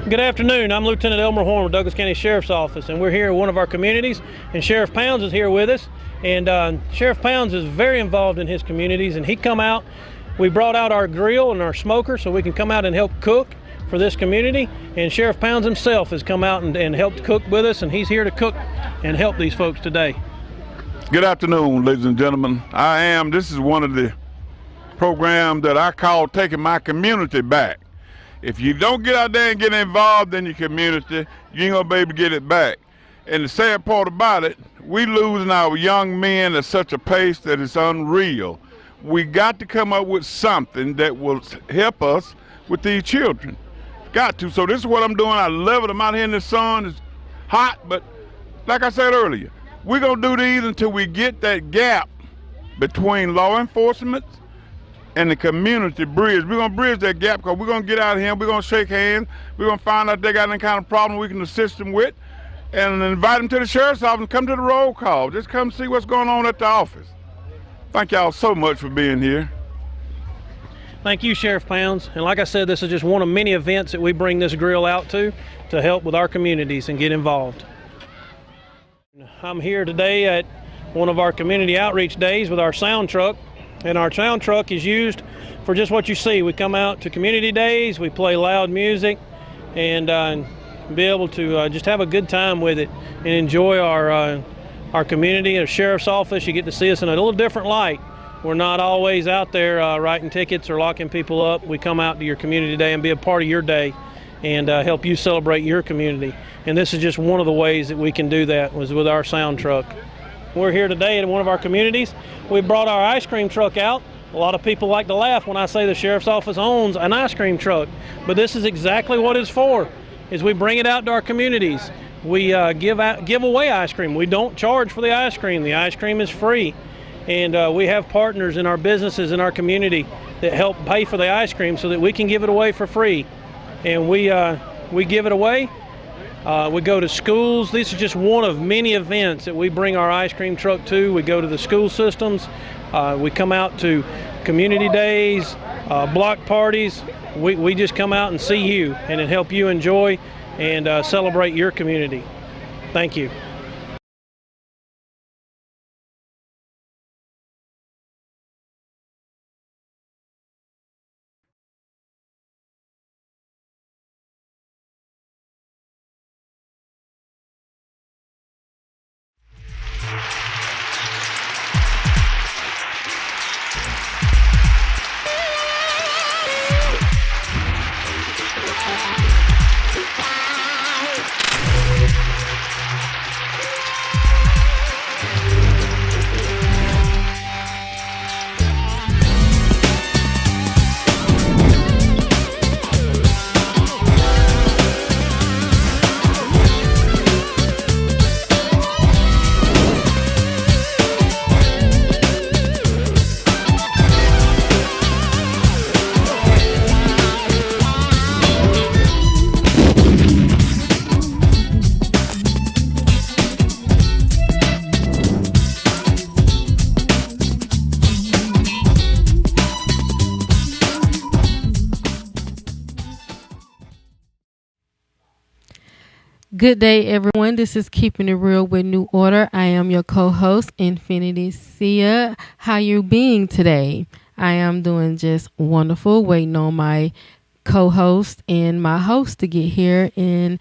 Good afternoon. I'm Lieutenant Elmer Horn with Douglas County Sheriff's Office, and we're here at one of our communities, and Sheriff Pounds is here with us. And Sheriff Pounds is very involved in his communities, and he come out. We brought out our grill and our smoker so we can come out and help cook for this community. And Sheriff Pounds himself has come out and helped cook with us, and he's here to cook and help these folks today. Good afternoon, ladies and gentlemen. This is one of the programs that I call taking my community back. If you don't get out there and get involved in your community, you ain't gonna be able to get it back. And the sad part about it, we losing our young men at such a pace that it's unreal. We got to come up with something that will help us with these children. Got to. So this is what I'm doing. I love it. I'm out here in the sun. It's hot, but like I said earlier, we're gonna do these until we get that gap between law enforcement and the community bridge. We're gonna bridge that gap because we're gonna get out of here, we're gonna shake hands, we're gonna find out if they got any kind of problem we can assist them with, and invite them to the sheriff's office and come to the roll call. Just come see what's going on at the office. Thank y'all so much for being here. Thank you, Sheriff Pounds. And like I said, this is just one of many events that we bring this grill out to help with our communities and get involved. I'm here today at one of our community outreach days with our sound truck. And our sound truck is used for just what you see. We come out to community days, we play loud music, and be able to just have a good time with it and enjoy our community. At a sheriff's office, you get to see us in a little different light. We're not always out there writing tickets or locking people up. We come out to your community day and be a part of your day and help you celebrate your community. And this is just one of the ways that we can do that, was with our sound truck. We're here today in one of our communities. We brought our ice cream truck out. A lot of people like to laugh when I say the sheriff's office owns an ice cream truck, but this is exactly what it's for, is we bring it out to our communities. We give away ice cream. We don't charge for the ice cream. The ice cream is free. And we have partners in our businesses in our community that help pay for the ice cream so that we can give it away for free. And we give it away. We go to schools. This is just one of many events that we bring our ice cream truck to. We go to the school systems. We come out to community days, block parties. We just come out and see you and help you enjoy and celebrate your community. Thank you. Good day, everyone. This is Keeping It Real with New Order. I am your co-host, Infinity Sia. How you being today? I am doing just wonderful, waiting on my co-host and my host to get here. And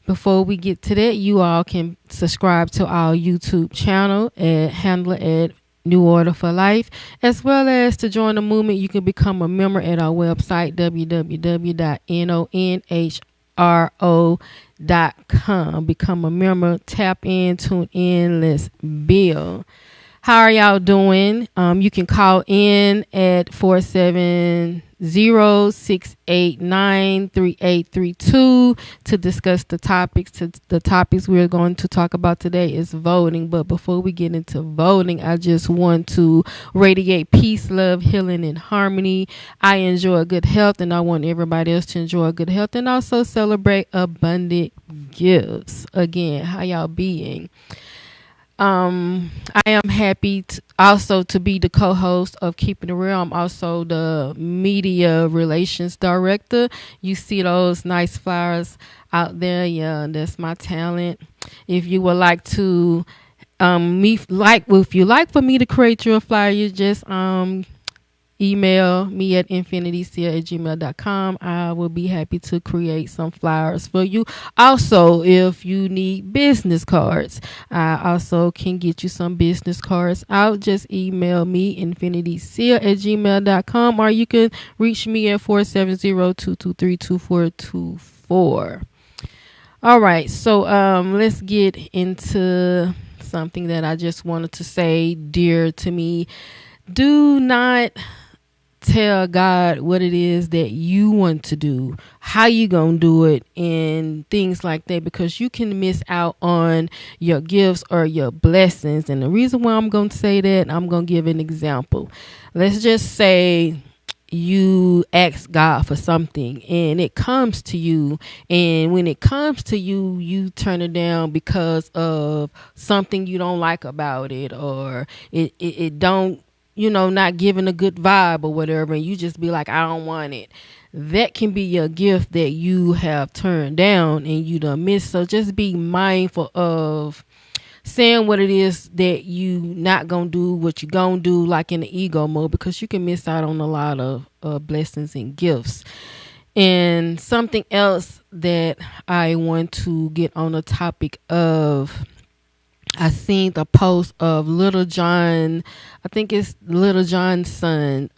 before we get to that, you all can subscribe to our YouTube channel at Handle at New Order for Life, as well as to join the movement. You can become a member at our website, www.nonhro.com. Become a member, tap in, tune in, let's build. How are y'all doing? You can call in at 470-689-3832 to discuss the topics. The topics we're going to talk about today is voting. But before we get into voting, I just want to radiate peace, love, healing, and harmony. I enjoy good health, and I want everybody else to enjoy good health and also celebrate abundant gifts. Again, how y'all being? I am happy also to be the co-host of Keeping It Real. I'm also the media relations director. You see those nice flowers out there? Yeah, that's my talent. If you would like to, if you like for me to create your flyer, you just email me at infinitycia@gmail.com. I will be happy to create some flyers for you. Also, if you need business cards, I also can get you some business cards out. Just email me infinitycia@gmail.com, or you can reach me at 470-223-2424. All right, so let's get into something that I just wanted to say dear to me. Do not tell God what it is that you want to do, how you gonna do it, and things like that, because you can miss out on your gifts or your blessings. And the reason why I'm gonna say that, I'm gonna give an example. Let's just say you ask God for something and it comes to you, and when it comes to you, you turn it down because of something you don't like about it, or it don't, not giving a good vibe or whatever, and you just be like, I don't want it. That can be your gift that you have turned down and you done missed. So just be mindful of saying what it is that you not gonna do, what you gonna do, like in the ego mode, because you can miss out on a lot of blessings and gifts. And something else that I want to get on the topic of, I seen the post of Little John, I think it's Little John's son,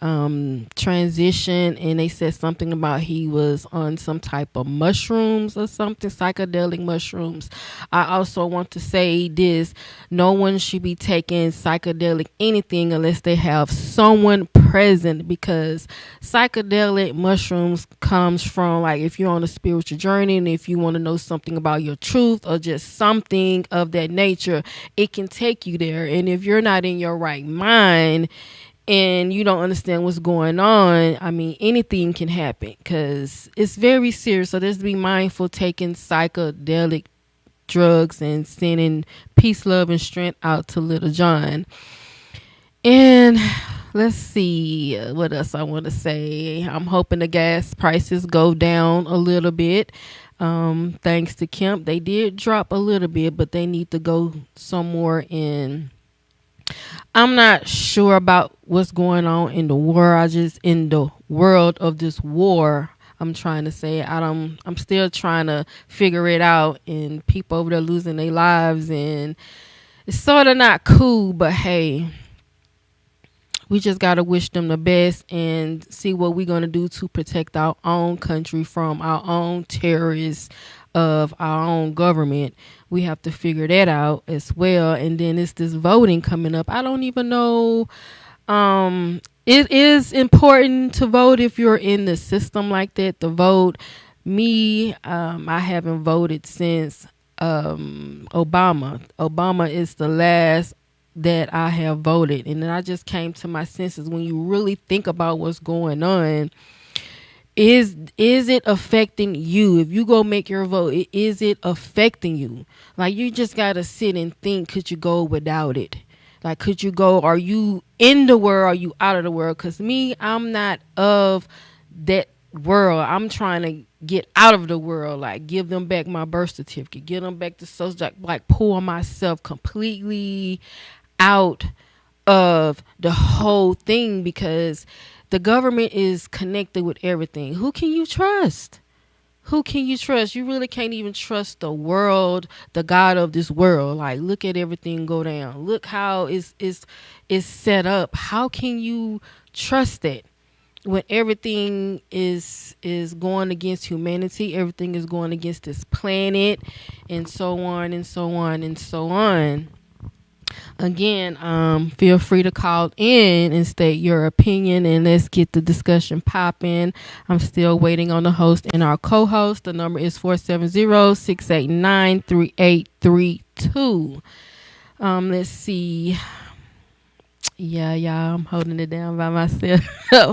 transition, and they said something about he was on some type of mushrooms or something, psychedelic mushrooms. I also want to say this: no one should be taking psychedelic anything unless they have someone present, because psychedelic mushrooms comes from, like, if you're on a spiritual journey and if you want to know something about your truth or just something of that nature, it can take you there. And if you're not in your right mind and you don't understand what's going on, I mean, anything can happen, because it's very serious. So just be mindful taking psychedelic drugs and sending peace, love, and strength out to Little John. And let's see what else I want to say. I'm hoping the gas prices go down a little bit. Thanks to Kemp, they did drop a little bit, but they need to go somewhere in. I'm not sure about what's going on in the world. In the world of this war, I'm trying to say, I'm still trying to figure it out, and people over there losing their lives, and it's sort of not cool, but hey, we just got to wish them the best and see what we're going to do to protect our own country from our own terrorists of our own government. We have to figure that out as well. And then it's this voting coming up. I don't even know. It is important to vote if you're in the system like that, to vote. Me, I haven't voted since Obama. Obama is the last that I have voted, and then I just came to my senses. When you really think about what's going on, is it affecting you? If you go make your vote, is it affecting you? Like, you just gotta sit and think, could you go without it? Like, could you go? Are you in the world? Are you out of the world? Because me, I'm not of that world. I'm trying to get out of the world, like give them back my birth certificate, get them back the social, like pull myself completely out of the whole thing, because the government is connected with everything. Who can you trust? Who can you trust? You really can't even trust the world, the God of this world. Like, look at everything go down. Look how it's set up. How can you trust that when everything is going against humanity? Everything is going against this planet, and so on and so on and so on. Again, feel free to call in and state your opinion, and let's get the discussion popping. I'm still waiting on the host and our co-host. The number is 470-689-3832. Let's see. Yeah, y'all, I'm holding it down by myself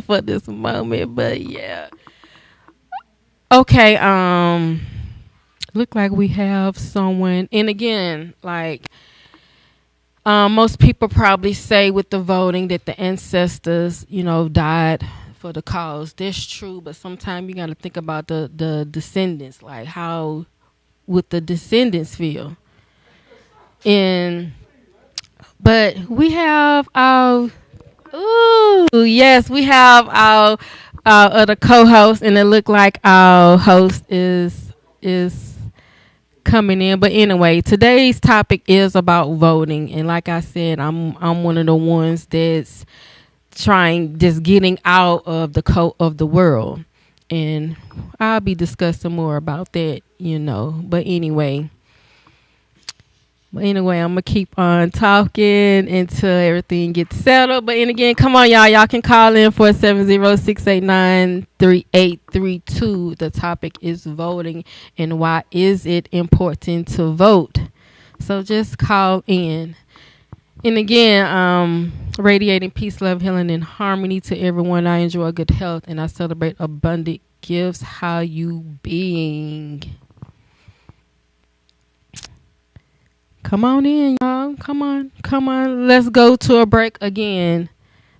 for this moment, but yeah. Okay, look like we have someone. And again, like, Most people probably say with the voting that the ancestors, died for the cause. That's true, but sometimes you got to think about the descendants, like how would the descendants feel? But we have our we have our other co-host, and it looked like our host is coming in. But anyway, today's topic is about voting, and like I said, I'm one of the ones that's just getting out of the world, and I'll be discussing more about that, But anyway, I'm gonna keep on talking until everything gets settled. But again, come on, y'all can call in 470-689-3832. The topic is voting and why is it important to vote. So just call in. And again, radiating peace, love, healing, and harmony to everyone. I enjoy good health and I celebrate abundant gifts. How you being? Come on in, y'all. Come on. Let's go to a break again.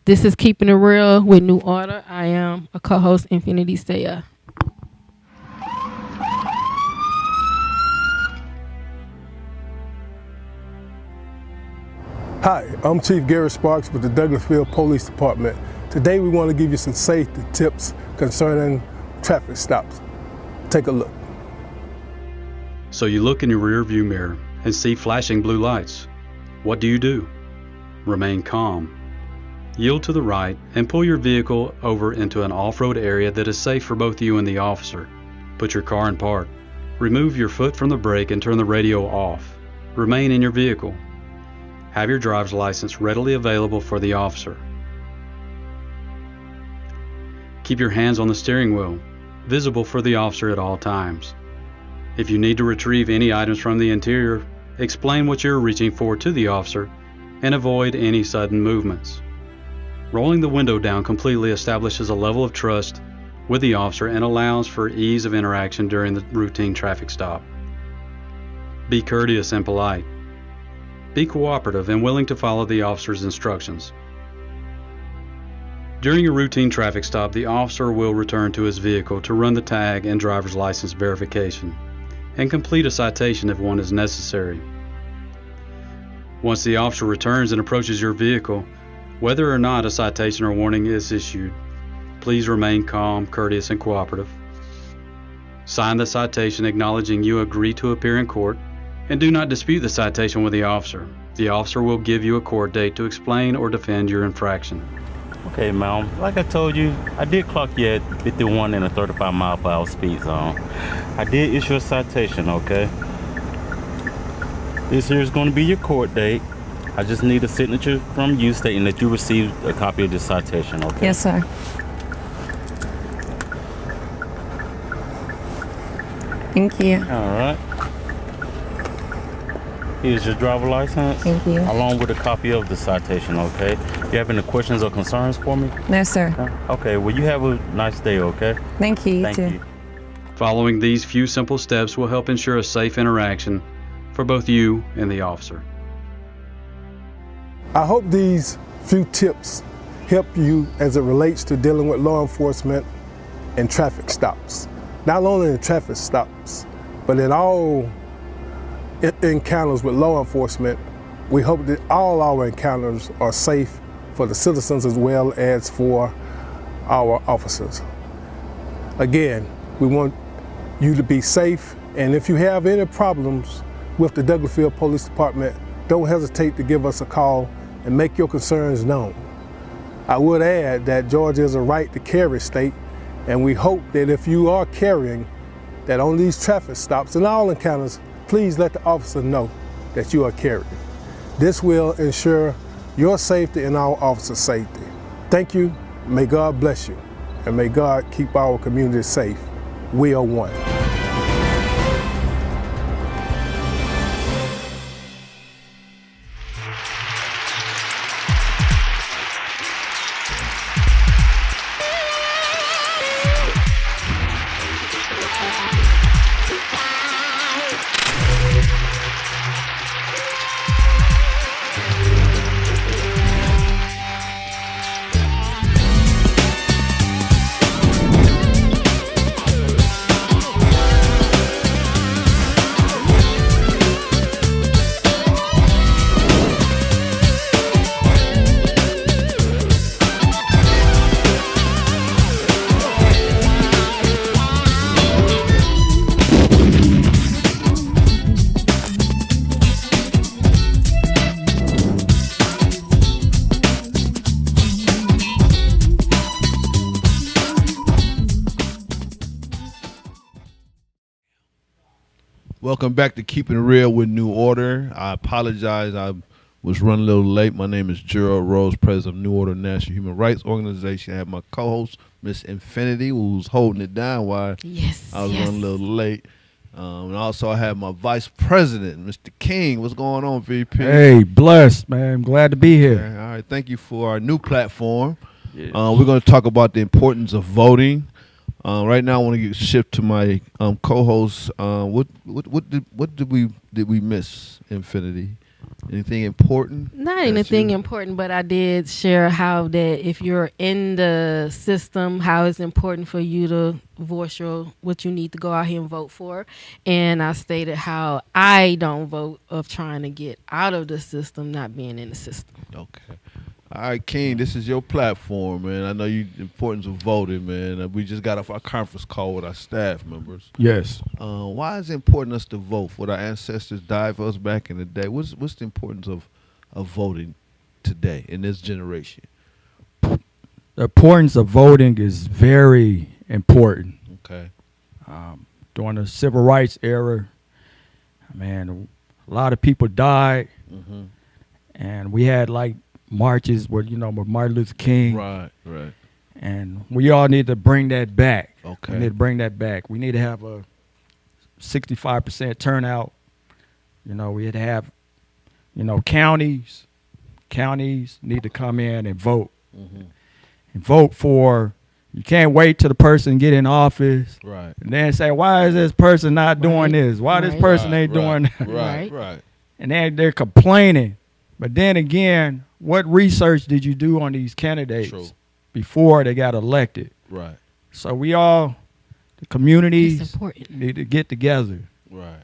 This is Keeping It Real with New Order. I am a co-host, Infinity Saya. Hi, I'm Chief Gary Sparks with the Douglasville Police Department. Today we want to give you some safety tips concerning traffic stops. Take a look. So you look in your rear view mirror and see flashing blue lights. What do? Remain calm. Yield to the right and pull your vehicle over into an off-road area that is safe for both you and the officer. Put your car in park. Remove your foot from the brake and turn the radio off. Remain in your vehicle. Have your driver's license readily available for the officer. Keep your hands on the steering wheel, visible for the officer at all times. If you need to retrieve any items from the interior, explain what you're reaching for to the officer and avoid any sudden movements. Rolling the window down completely establishes a level of trust with the officer and allows for ease of interaction during the routine traffic stop. Be courteous and polite. Be cooperative and willing to follow the officer's instructions. During a routine traffic stop, the officer will return to his vehicle to run the tag and driver's license verification and complete a citation if one is necessary. Once the officer returns and approaches your vehicle, whether or not a citation or warning is issued, please remain calm, courteous, and cooperative. Sign the citation acknowledging you agree to appear in court, and do not dispute the citation with the officer. The officer will give you a court date to explain or defend your infraction. Okay, ma'am. Like I told you, I did clock you at 51 in a 35 mile per hour speed zone. I did issue a citation, okay? This here is going to be your court date. I just need a signature from you stating that you received a copy of this citation, okay? Yes, sir. Thank you. All right. Here's your driver license. Thank you. Along with a copy of the citation, okay? Do you have any questions or concerns for me? No, sir. Okay, well, you have a nice day, okay? Thank you. Thank you. Following these few simple steps will help ensure a safe interaction for both you and the officer. I hope these few tips help you as it relates to dealing with law enforcement and traffic stops. Not only in traffic stops, but in all encounters with law enforcement. We hope that all our encounters are safe for the citizens as well as for our officers. Again, we want you to be safe, and if you have any problems with the Douglasville Police Department, don't hesitate to give us a call and make your concerns known. I would add that Georgia is a right to carry state, and we hope that if you are carrying, that on these traffic stops and all encounters, please let the officer know that you are carrying. This will ensure your safety and our officers' safety. Thank you, may God bless you, and may God keep our community safe. We are one. Welcome back to Keeping It Real with New Order. I apologize. I was running a little late. My name is Gerald Rose, president of New Order National Human Rights Organization. I have my co-host, Miss Infinity, who's holding it down while I was running a little late. And also I have my vice president, Mr. King. What's going on, VP? Hey, blessed, man. I'm glad to be here. Okay, all right. Thank you for our new platform. We're going to talk about the importance of voting. Right now, I want to shift to my co-host. What did we miss, Infinity? Anything important? Not anything important, but I did share how that if you're in the system, how it's important for you to voice what you need to go out here and vote for. And I stated how I don't vote of trying to get out of the system, not being in the system. Okay. All right, King, this is your platform, man. I know the importance of voting, man. We just got off our conference call with our staff members. Yes. Why is it important us to vote? What our ancestors died for us back in the day. What's the importance of voting today in this generation? The importance of voting is very important. Okay. During the civil rights era, man, a lot of people died, and we had like marches with Martin Luther King. Right. And we all need to bring that back. Okay. We need to bring that back. We need to have a 65% turnout. We had to have, counties need to come in and vote. And vote for, you can't wait till the person get in office. Right. And then say, why is this person not doing this? Why this person ain't doing that? Right. And they're complaining. But then again, what research did you do on these candidates before they got elected? Right. So the communities need to get together. Right.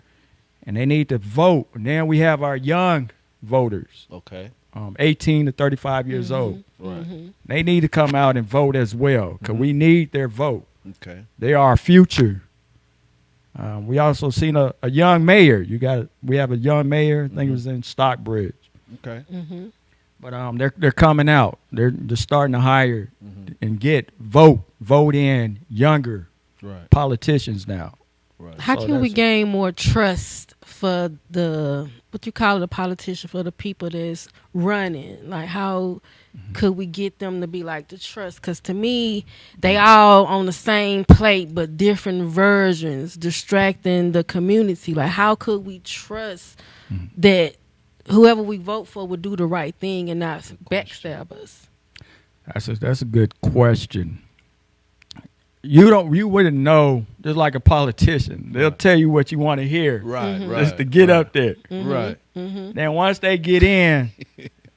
And they need to vote. And then we have our young voters. Okay. 18 to 35 years old. Right. They need to come out and vote as well because we need their vote. Okay. They are our future. We also seen a young mayor. We have a young mayor. I think it was in Stockbridge. Okay. But they're coming out. They're starting to hire and vote in younger politicians now. Right. How can we gain more trust for what you call it, a politician, for the people that's running? Like, how could we get them to be like the trust? Because to me, they all on the same plate, but different versions, distracting the community. Like, how could we trust that whoever we vote for would do the right thing and not backstab us? That's a good question. You wouldn't know, just like a politician. They'll tell you what you want to hear. Right. Just to get up there. Right. Then once they get in,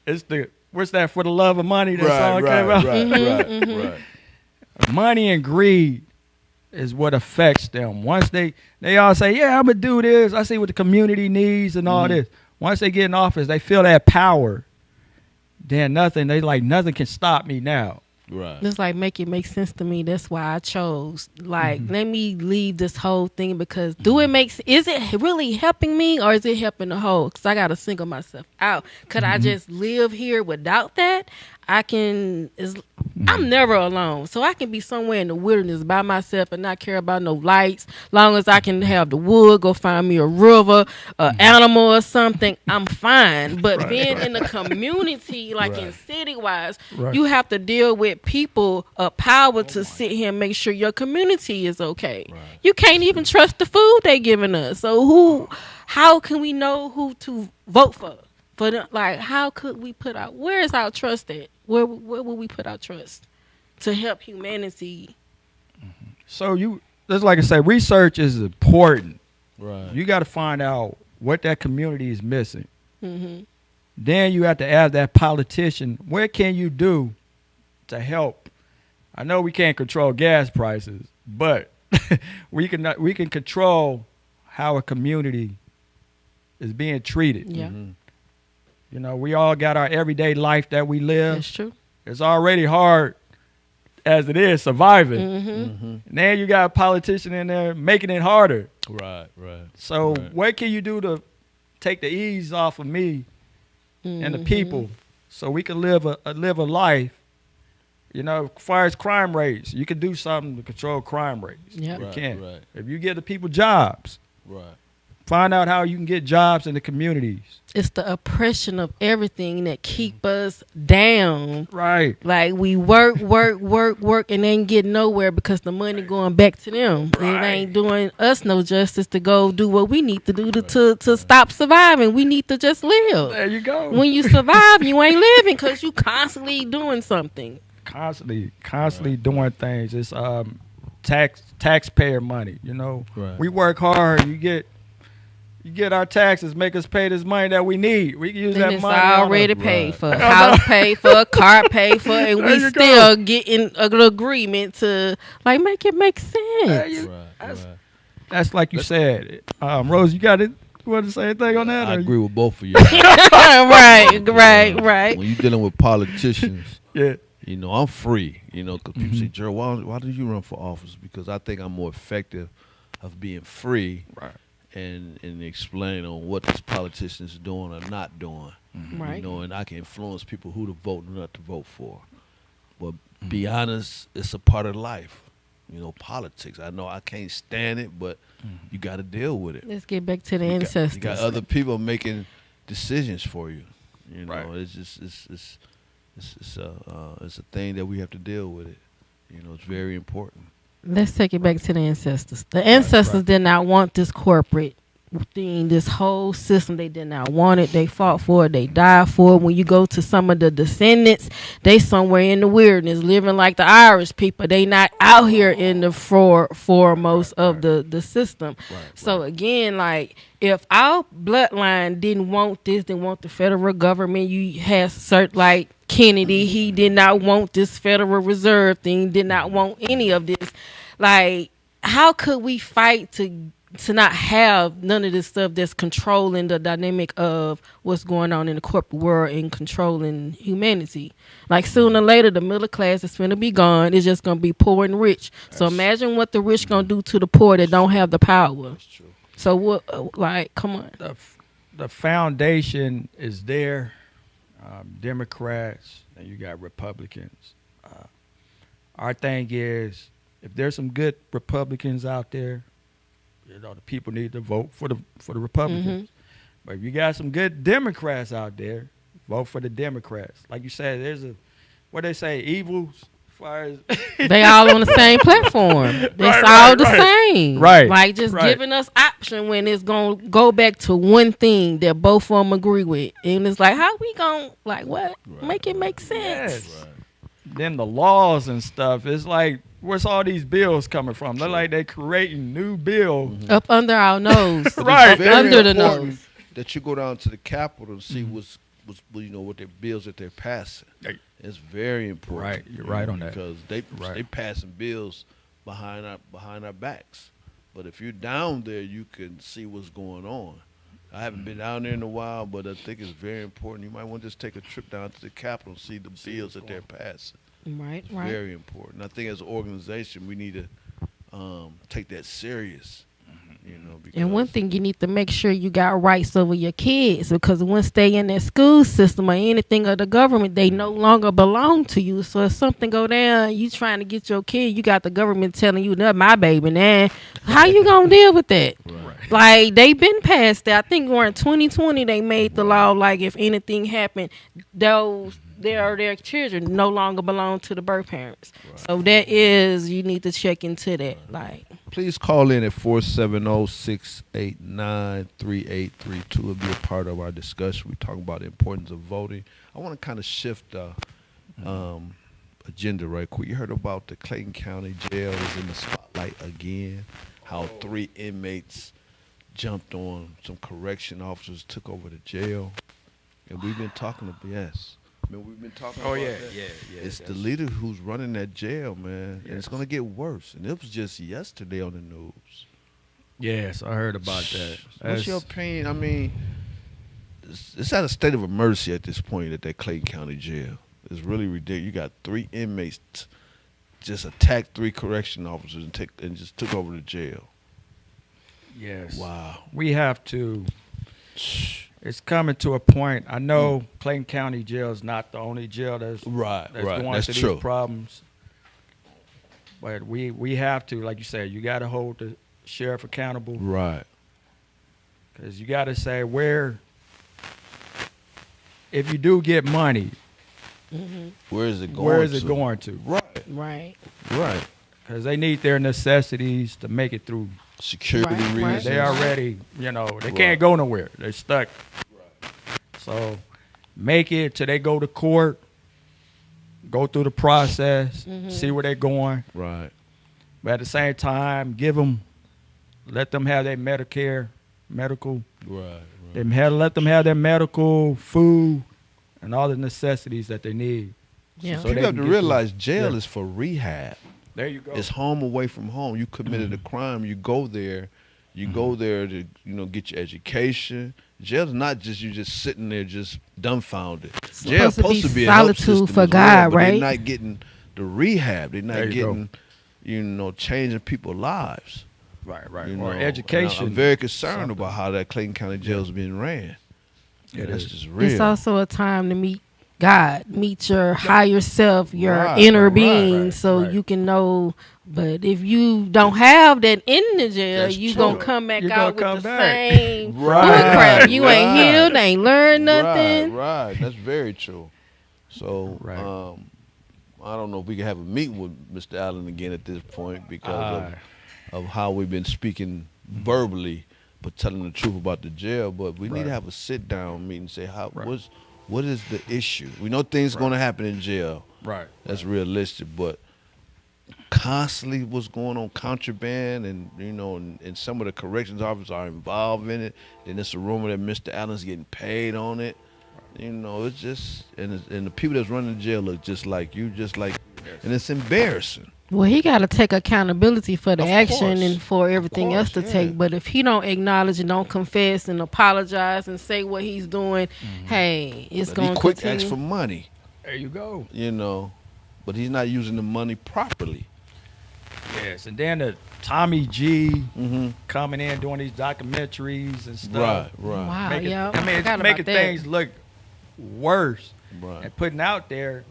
it's what's that, for the love of money? That song came out. Right. Money and greed is what affects them. Once they all say, yeah, I'm going to do this. I see what the community needs and all this. Once they get in office, they feel that power. Then nothing can stop me now. Right. Just like make it make sense to me. That's why I chose. Like, let me leave this whole thing because is it really helping me or is it helping the whole? Because I got to single myself out. Could I just live here without that? I'm never alone. So I can be somewhere in the wilderness by myself and not care about no lights. Long as I can have the wood, go find me a river, an animal or something, I'm fine. But being in the community, like in city-wise, you have to deal with people of power to sit here and make sure your community is okay. Right. You can't even trust the food they giving us. So how can we know who to vote for? How could we where is our trust at? Where will we put our trust to help humanity? So just like I say, research is important. Right. You got to find out what that community is missing. Then you have to ask that politician, what can you do to help? I know we can't control gas prices, but we can control how a community is being treated. Yeah. We all got our everyday life that we live. That's true. It's already hard as it is surviving. And then you got a politician in there making it harder. Right. So what can you do to take the ease off of me and the people so we can live a life? As far as crime rates, you can do something to control crime rates. Yeah. You can. Right. If you give the people jobs. Right. Find out how you can get jobs in the communities. It's the oppression of everything that keep us down. Right. Like we work, and ain't getting nowhere because the money going back to them. It ain't doing us no justice to go do what we need to do to stop surviving. We need to just live. There you go. When you survive, you ain't living because you constantly doing something. Constantly doing things. It's taxpayer money. You know, Right. we work hard. You get our taxes, make us pay this money that we need. We can use And that it's money. already on paid Right. for, house paid for, car paid for, and There we you still getting an agreement to like make it make sense. That's like you said. Rose, you got it. You want to say anything on that? I or agree with both of you. right. When you're dealing with politicians, Yeah. you know, I'm free. You know, because people say, Gerald, why did you run for office? Because I think I'm more effective of being free, Right. and explain on what these politicians are doing or not doing. Right. You know, and I can influence people who to vote and not to vote for. But be honest, it's a part of life. You know, politics. I know I can't stand it, but you got to deal with it. Let's get back to the You ancestors. got other people making decisions for you. You know, Right. it's just it's a thing that we have to deal with it. You know, it's very important. Let's take it back to the ancestors. The ancestors did not want this corporate thing, this whole system. They did not want it. They fought for it. They died for it. When you go to some of the descendants, they somewhere in the wilderness living like the Irish people. They not out here in the foremost of the system. So again, like if our bloodline didn't want this, didn't want the federal government, you had certain like Kennedy, he did not want this Federal Reserve thing, did not want any of this. Like, how could we fight to not have none of this stuff that's controlling the dynamic of what's going on in the corporate world and controlling humanity? Like sooner or later, the middle class is going to be gone. It's just going to be poor and rich. So imagine what the rich going to do to the poor that don't have the power. That's true. So what? Like, come on. The foundation is there. Democrats and you got Republicans. Our thing is, if there's some good Republicans out there, you know, the people need to vote for the Republicans. But if you got some good Democrats out there, vote for the Democrats. Like you said, there's what they say, evils. As far as they all on the same platform. It's right, all the same. Right. Like just giving us option when it's going to go back to one thing that both of them agree with. And it's like, how we going to, like, what? Make it make sense. Yes. Then the laws and stuff, it's like, where's all these bills coming from? They're like they creating new bills. Up under our nose. Right. Up under the nose. That you go down to the Capitol and see what's you know, what their bills that they're passing. It's very important. Right, you're right on that. Because they passing bills behind our backs. But if you're down there, you can see what's going on. I haven't been down there in a while, but I think it's very important. You might want to just take a trip down to the Capitol and see the bills that they're passing. Right, It's right. very important. I think as an organization, we need to take that serious. You know, because And one thing you need to make sure you got rights over your kids, because once they in that school system or anything of the government, they no longer belong to you. So if something go down, you trying to get your kid, you got the government telling you, "That's my baby." Now, how you gonna deal with that? Right. Like they been past that. I think we're in 2020. They made the law like if anything happened, those their children no longer belong to the birth parents. Right. So that is, you need to check into that. Like, please call in at 470-689-3832 and be a part of our discussion. We're talking about the importance of voting. I want to kind of shift the agenda right quick. You heard about the Clayton County Jail is in the spotlight again, how 3 inmates jumped on some correction officers, took over the jail. And we've been talking about, we've been talking about that. It's the leader who's running that jail, man. And it's going to get worse. And it was just yesterday on the news. Yes, I heard about that. What's your opinion? I mean, it's at a state of emergency at this point at that Clayton County jail. It's really ridiculous. You got 3 inmates just attacked 3 correction officers and just took over the jail. Yes. Wow. We have to. It's coming to a point. I know Clayton County Jail is not the only jail that's going through these problems. But we have to, like you said, you got to hold the sheriff accountable. Right. Because you got to say where, if you do get money, Where is it going? where is it going to? Right, Right. right. Because they need their necessities to make it through. Security Right, right. reasons. They already, they Right. can't go nowhere. They're stuck. So make it till they go to court, go through the process, see where they're going. Right. But at the same time, let them have their medical. Right. Let them have their medical, food, and all the necessities that they need. Yeah. So You they have can to get realize through. jail Yeah. is for rehab. There you go. It's home away from home. You committed a crime. You go there. You go there to get your education. Jail's not just you just sitting there just dumbfounded. Jail's supposed to be a help solitude system for as well, God, but right? They're not getting the rehab. They're There not you getting changing people's lives. right. You Or know, education. and I'm very concerned something. about how that Clayton County jail is being ran. It That's is. just real. It's also a time to meet God, meet your higher self, your Right, inner right, being, right, so right. you can know. But if you don't have that in the jail, That's you true. gonna come back You out gonna with the come back. same Right, bullcrap. You ain't right. healed, ain't learned nothing. Right. That's very true. So, Right. I don't know if we can have a meeting with Mr. Allen again at this point because Aye. of how we've been speaking verbally, but telling the truth about the jail. But we need to Right. have a sit down meeting and say Right. what is the issue? We know things going to happen in jail. Right. That's realistic, but constantly what's going on, contraband, and and some of the corrections officers are involved in it. Then it's a rumor that Mr. Allen's getting paid on it. It's just and the people that's running the jail look just like you, and it's embarrassing. Well, he got to take accountability for the Of action course. and for everything else to course, take. yeah. But if he don't acknowledge and don't confess and apologize and say what he's doing, hey, it's But going he to quick continue. ask for money, There you go. but he's not using the money properly. Yes. And then the Tommy G Mm-hmm. coming in doing these documentaries and stuff. Right. Wow, Making, yeah. I mean, it's forgot making about that. things look worse Right. and putting out there.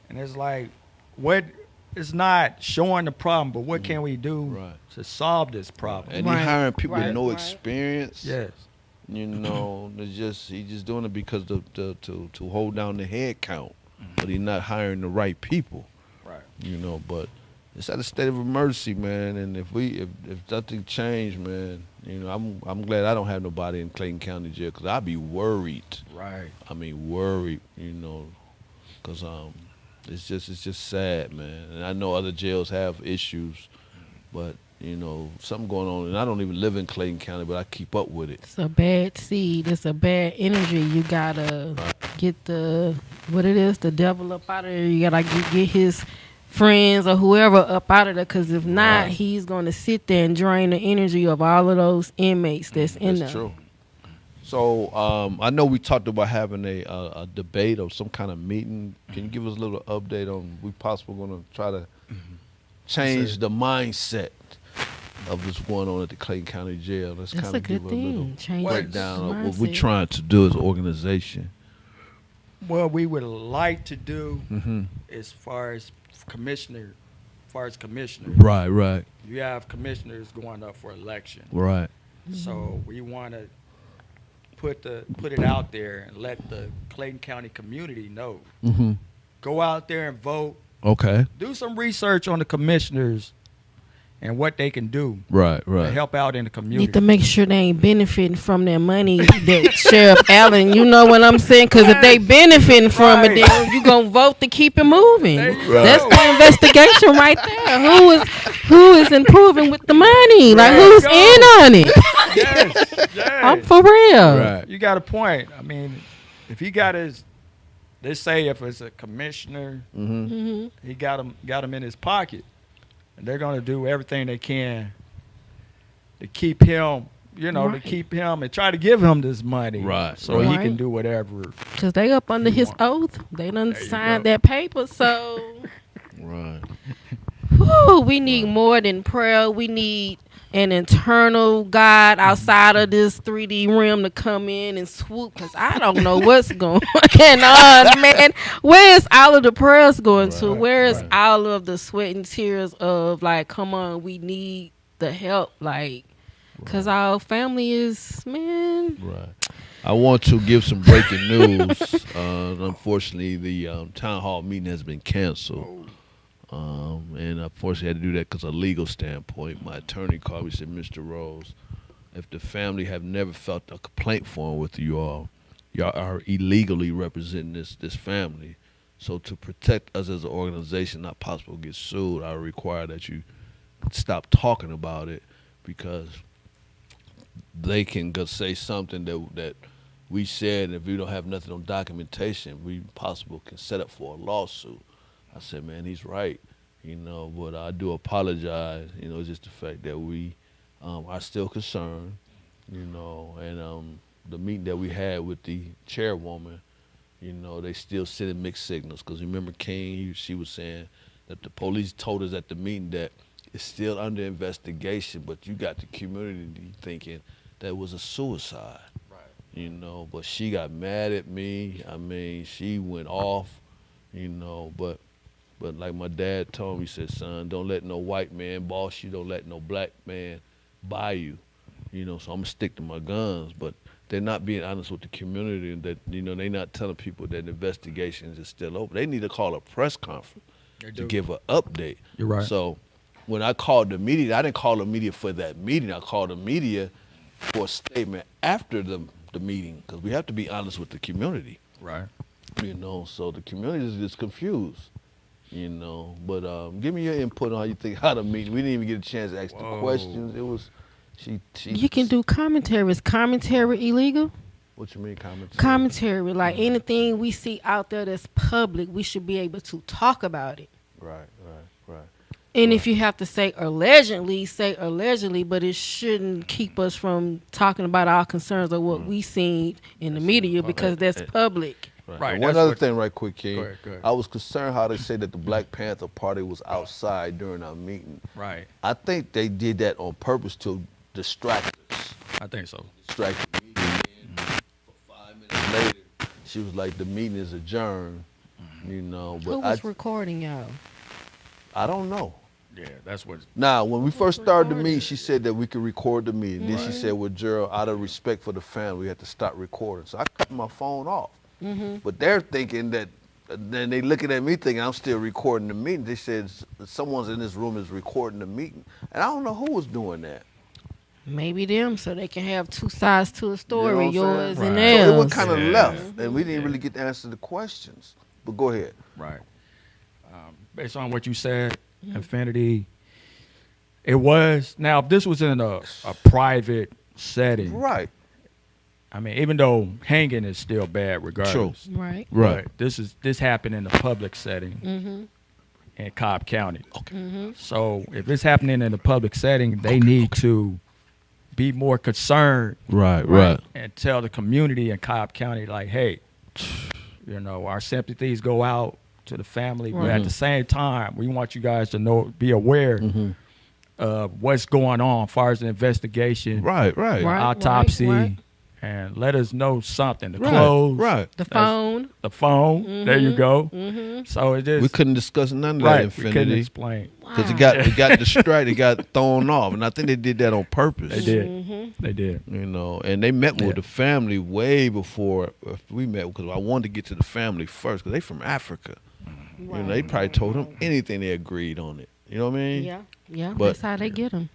And it's like, what? It's not showing the problem, but what can we do Right. to solve this problem? And Right, he hiring people right, with no right. experience. Yes. He's just doing it because to hold down the head count, but he's not hiring the right people. Right. But it's at a state of emergency, man. And if nothing changed, man, I'm glad I don't have nobody in Clayton County jail because I'd be worried. Right. I mean, worried, because it's just sad, man. And I know other jails have issues, but something going on. And I don't even live in Clayton County, but I keep up with it. It's a bad seed. It's a bad energy. You gotta get the devil up out of there. You gotta get his friends or whoever up out of there. Because if not, Right. he's gonna sit there and drain the energy of all of those inmates that's in there. That's true. So I know we talked about having a debate or some kind of meeting. Can you give us a little update on we possibly going to try to change the mindset of what's going on at the Clayton County Jail? Let's That's kind a of give good a little thing. Change breakdown the of what we're mindset. trying to do as an organization. What we would like to do Mm-hmm. as far as commissioners, Right. you have commissioners going up for election. Right. So we want to put it out there and let the Clayton County community know. Mm-hmm. Go out there and vote. Okay. Do some research on the commissioners and what they can do Right. to help out in the community. Need to make sure they ain't benefiting from their money that Sheriff Allen, you know what I'm saying? Because if they benefiting from it, Right. then you going to vote to keep it moving. There you That's go. the investigation right there. Who is improving with the money? Like, There you who's go. in on it? Yes. I'm for real. Right. You got a point. I mean, if he got let's say if it's a commissioner, Mm-hmm. he got him in his pocket, and they're gonna do everything they can to keep him, to Right. keep him and try to give him this money, Right, So he right. can do whatever. Because they up under his oath. They done There you signed go. that paper, so... Right. Whew, we need more than prayer. We need an internal God outside of this 3D realm to come in and swoop, because I don't know what's going on, man. Where is all of the prayers going to? Where is all of the sweat and tears of, like, come on, we need the help, like, Because our family is, man. Right. I want to give some breaking news. Unfortunately, the town hall meeting has been canceled. And unfortunately, I had to do that because of a legal standpoint. My attorney called me and said, Mr. Rose, if the family have never felt a complaint form with y'all are illegally representing this family. So to protect us as an organization, not possible to get sued, I require that you stop talking about it, because they can go say something that we said, and if we don't have nothing on documentation, we possible can set up for a lawsuit. I said, man, he's right, but I do apologize. It's just the fact that we are still concerned, and the meeting that we had with the chairwoman, they still sending mixed signals. Because remember King, she was saying that the police told us at the meeting that it's still under investigation, but you got the community thinking that it was a suicide. Right. But she got mad at me. I mean, she went off, but like my dad told me, he said, son, don't let no white man boss you, don't let no black man buy you. So I'm gonna stick to my guns, but they're not being honest with the community, and that, they're not telling people that investigations is still open. They need to call a press conference to give an update. You're right. So when I called the media, I didn't call the media for that meeting. I called the media for a statement after the meeting, because we have to be honest with the community. Right. So the community is just confused. But give me your input on how you think how the meeting. We didn't even get a chance to ask the questions. It was she. You can do commentary. Is commentary illegal? What you mean commentary? Commentary, like anything we see out there that's public, we should be able to talk about it. Right. And if you have to say allegedly, but it shouldn't keep us from talking about our concerns or what we seen in the media, because that's public. Right. One other thing right quick, King. Go ahead. I was concerned how they say that the Black Panther Party was outside during our meeting. Right. I think they did that on purpose to distract us. I think so. Distract the meeting. For 5 minutes later, she was like, the meeting is adjourned. But Who was recording y'all? I don't know. Yeah, that's what. Now, when we first started the meeting, she said that we could record the meeting. Then she said, well, Gerald, out of respect for the family, we had to stop recording. So I cut my phone off. But they're thinking that, then they looking at me thinking I'm still recording the meeting. They said someone's in this room is recording the meeting. And I don't know who was doing that. Maybe them, so they can have two sides to a story, yours and So theirs. it was kind of left, and we didn't really get to answer the questions. But go ahead. Right. Based on what you said, Infinity, it was. Now, if this was in a private setting. Right. I mean, even though hanging is still bad regardless. True. Right. Right. But this happened in a public setting in Cobb County. Okay. So if it's happening in a public setting, they need to be more concerned. Right. And tell the community in Cobb County, like, hey, our sympathies go out to the family. But at the same time, we want you guys to be aware of what's going on as far as the investigation. Right. Autopsy. Right. And let us know something. The clothes. Right. The phone. The phone. There you go. So it just. We couldn't discuss none of that, Right. Infinity. We couldn't explain. Because it got distracted, it got thrown off. And I think they did that on purpose. They did. They did. And they met with the family way before we met, because I wanted to get to the family first, because they from Africa. Right. They probably told them anything, they agreed on it. You know what I mean? Yeah. But That's how they get them.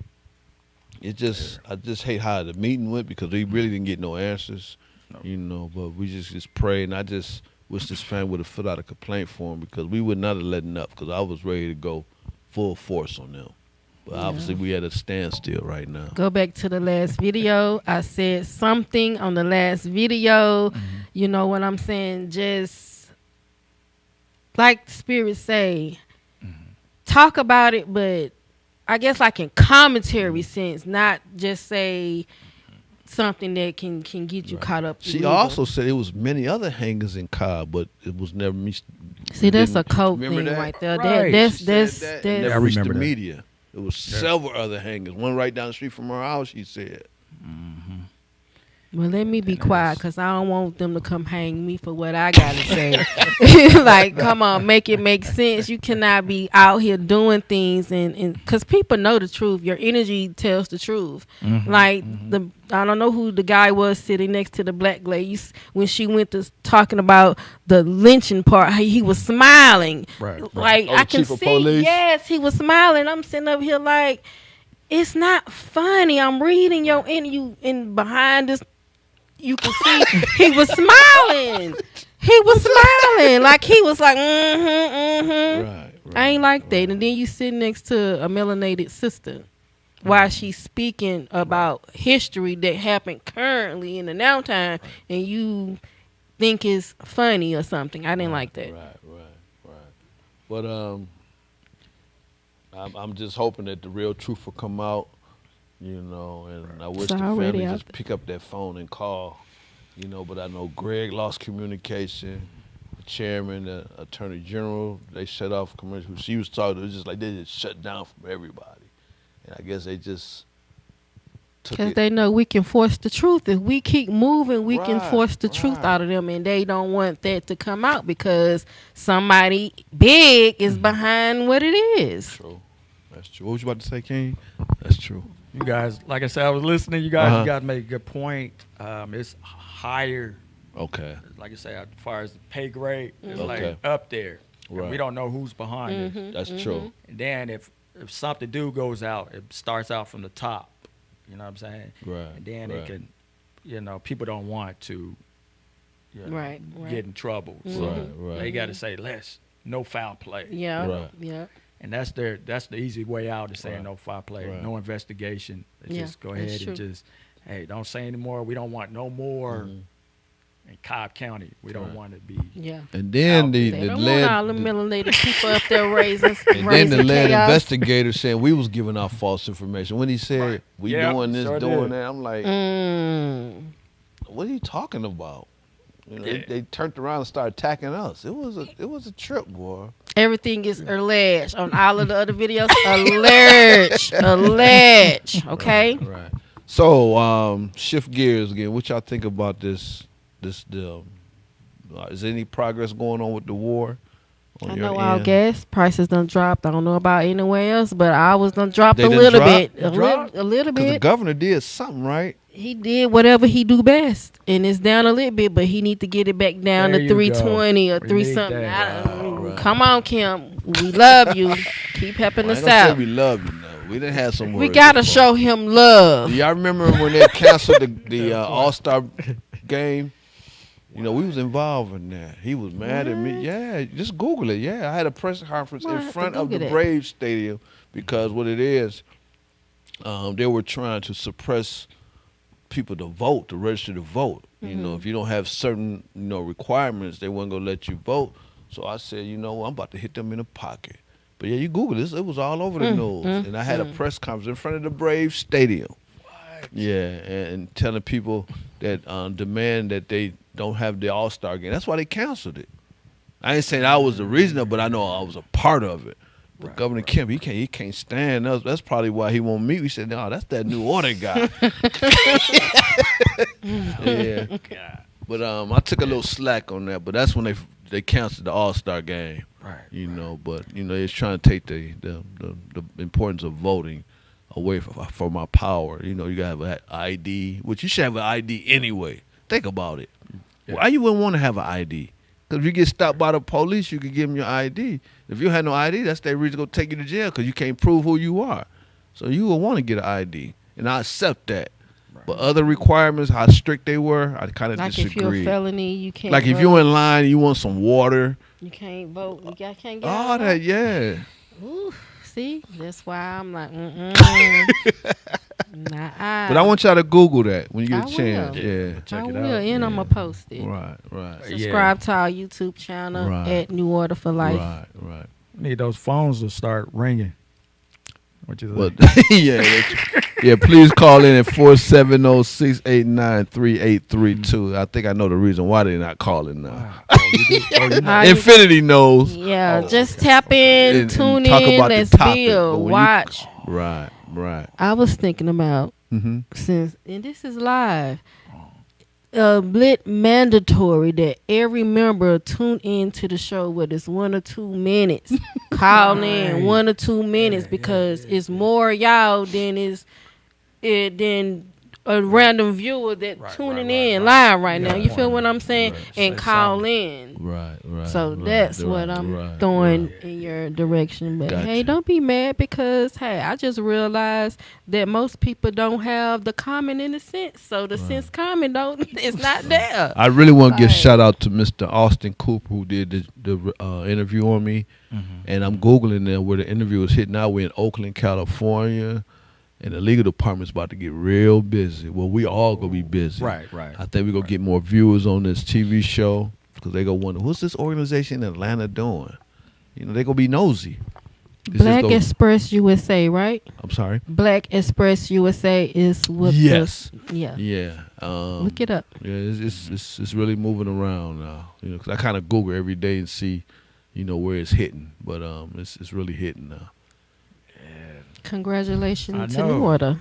I just hate how the meeting went, because we really didn't get no answers. No. But we just prayed, and I just wish this family would have filled out a complaint form, because we would not have let up, because I was ready to go full force on them. But obviously we at a standstill right now. Go back to the last video. I said something on the last video. You know what I'm saying? Just like the Spirit say, talk about it, but I guess like in commentary sense, not just say something that can get you caught up. She also said it was many other hangers in Cobb, but it was never me. See, that's a code thing that? right there. Right. That's Never reached the remember that. media. It was several other hangers. One right down the street from her house, she said. Well, let me be quiet because I don't want them to come hang me for what I got to say. Like, come on, make it make sense. You cannot be out here doing things and because people know the truth. Your energy tells the truth. Like, I don't know who the guy was sitting next to the black lady when she went to talking about the lynching part. He was smiling. Right. Like, I can see, yes, he was smiling. I'm sitting up here like, it's not funny. I'm reading your interview and behind this, you can see he was smiling. He was smiling. Like he was like, Right. I ain't like that. And then you sit next to a melanated sister while she's speaking about history that happened currently in the now time and you think it's funny or something. I didn't like that. Right. But I'm just hoping that the real truth will come out. You know, and I wish the family just pick up that phone and call, you know, but I know Greg lost communication, the chairman, the attorney general, they shut off commercial. She was talking, it was just like they just shut down from everybody. And I guess they just took it. Because they know we can force the truth. If we keep moving, we can force the truth out of them, and they don't want that to come out because somebody big is behind what it is. True. That's true. What was you about to say, King? That's true. You guys, like I said, I was listening. You guys, you got to make a good point. It's higher. Okay. Like I say, as far as the pay grade, it's like up there. Right. We don't know who's behind it. That's true. And then if something goes out, it starts out from the top. You know what I'm saying? Right. And then it can, you know, people don't want to get in trouble. So they got to say less, no foul play. Yeah. And that's the easy way out of saying no foul play, no investigation. Just go ahead and just, hey, don't say anymore. We don't want no more in Cobb County. We don't want to be. Yeah. And then they don't want all the melanated people up there raising and then the lead chaos. investigator saying we was giving out false information. When he said we doing this, doing that, I'm like, what are you talking about? You know, they turned around and started attacking us. It was a trip, boy. Everything is alleged on all of the other videos. Alleged. Okay. Right. So shift gears again. What y'all think about this deal? Is there any progress going on with the war? I know our gas prices done dropped. I don't know about anywhere else, but ours done dropped a little bit. A little bit. The governor did something, right? He did whatever he do best, and it's down a little bit, but he need to get it back down to 320 or 3 something. Come on, Kim. We love you. Keep helping us out. Say we love you. No, we didn't have some. We gotta show him love. Do y'all remember when they canceled the All-Star game? You know, we was involved in that. He was mad at me. Yeah, just Google it. Yeah, I had a press conference in front of the Braves Stadium because what it is, they were trying to suppress people to vote, to register to vote. You know, if you don't have certain, requirements, they weren't gonna let you vote. So I said, I'm about to hit them in the pocket. But yeah, you Google this, it was all over the news. And I had a press conference in front of the Braves Stadium. What? Yeah, and telling people that demand that they don't have the All-Star game. That's why they canceled it. I ain't saying I was the reason, but I know I was a part of it. But Governor Kemp, he can't stand us. That's probably why he won't meet. We said, no, that's that New Order guy. Yeah. But I took a little slack on that. But that's when they canceled the All-Star game. Right. But it's trying to take the importance of voting away from our power. You gotta have an ID, which you should have an ID anyway. Think about it. Yeah. Why you wouldn't want to have an ID? Because if you get stopped by the police, you can give them your ID. If you had no ID, that's their reason to go take you to jail because you can't prove who you are. So you would want to get an ID, and I accept that. Right. But other requirements, how strict they were, I kind of disagree. Like if you're a felony, you can't vote. If you're in line, you want some water. You can't vote. You can't get all that, yeah. Ooh, see? That's why I'm like, Nah. But I want y'all to Google that when you get a chance. Yeah, check it out. And I'm going to post it. Right. Subscribe to our YouTube channel at New Order for Life. Right. Need those phones to start ringing. What you think? Yeah, please call in at 470-689-3832. I think I know the reason why they're not calling now. Infinity knows. Yeah, just tap in, tune in, let's build, watch. Right. I was thinking about since, and this is live, lit mandatory that every member tune in to the show, whether it's 1 or 2 minutes. Call in 1 or 2 minutes because it's more y'all than a random viewer that tuning in live right now. You feel what I'm saying? And call in. Right. So that's what I'm throwing in your direction. But hey, don't be mad because hey, I just realized that most people don't have the comment in the sense. So the sense comment it's not there. I really want to give shout out to Mr. Austin Cooper who did the interview on me. And I'm Googling there where the interview was hitting out. We're in Oakland, California. And the legal department's about to get real busy. Well, we all gonna be busy. Right. I think we're gonna get more viewers on this TV show because they gonna wonder what's this organization in Atlanta doing. You know, they gonna be nosy. Black Express USA, right? I'm sorry. Black Express USA is what. Yes. Yeah. Look it up. Yeah, it's really moving around now. You know, 'cause I kind of Google every day and see, you know, where it's hitting. But it's really hitting now. Congratulations to New Order.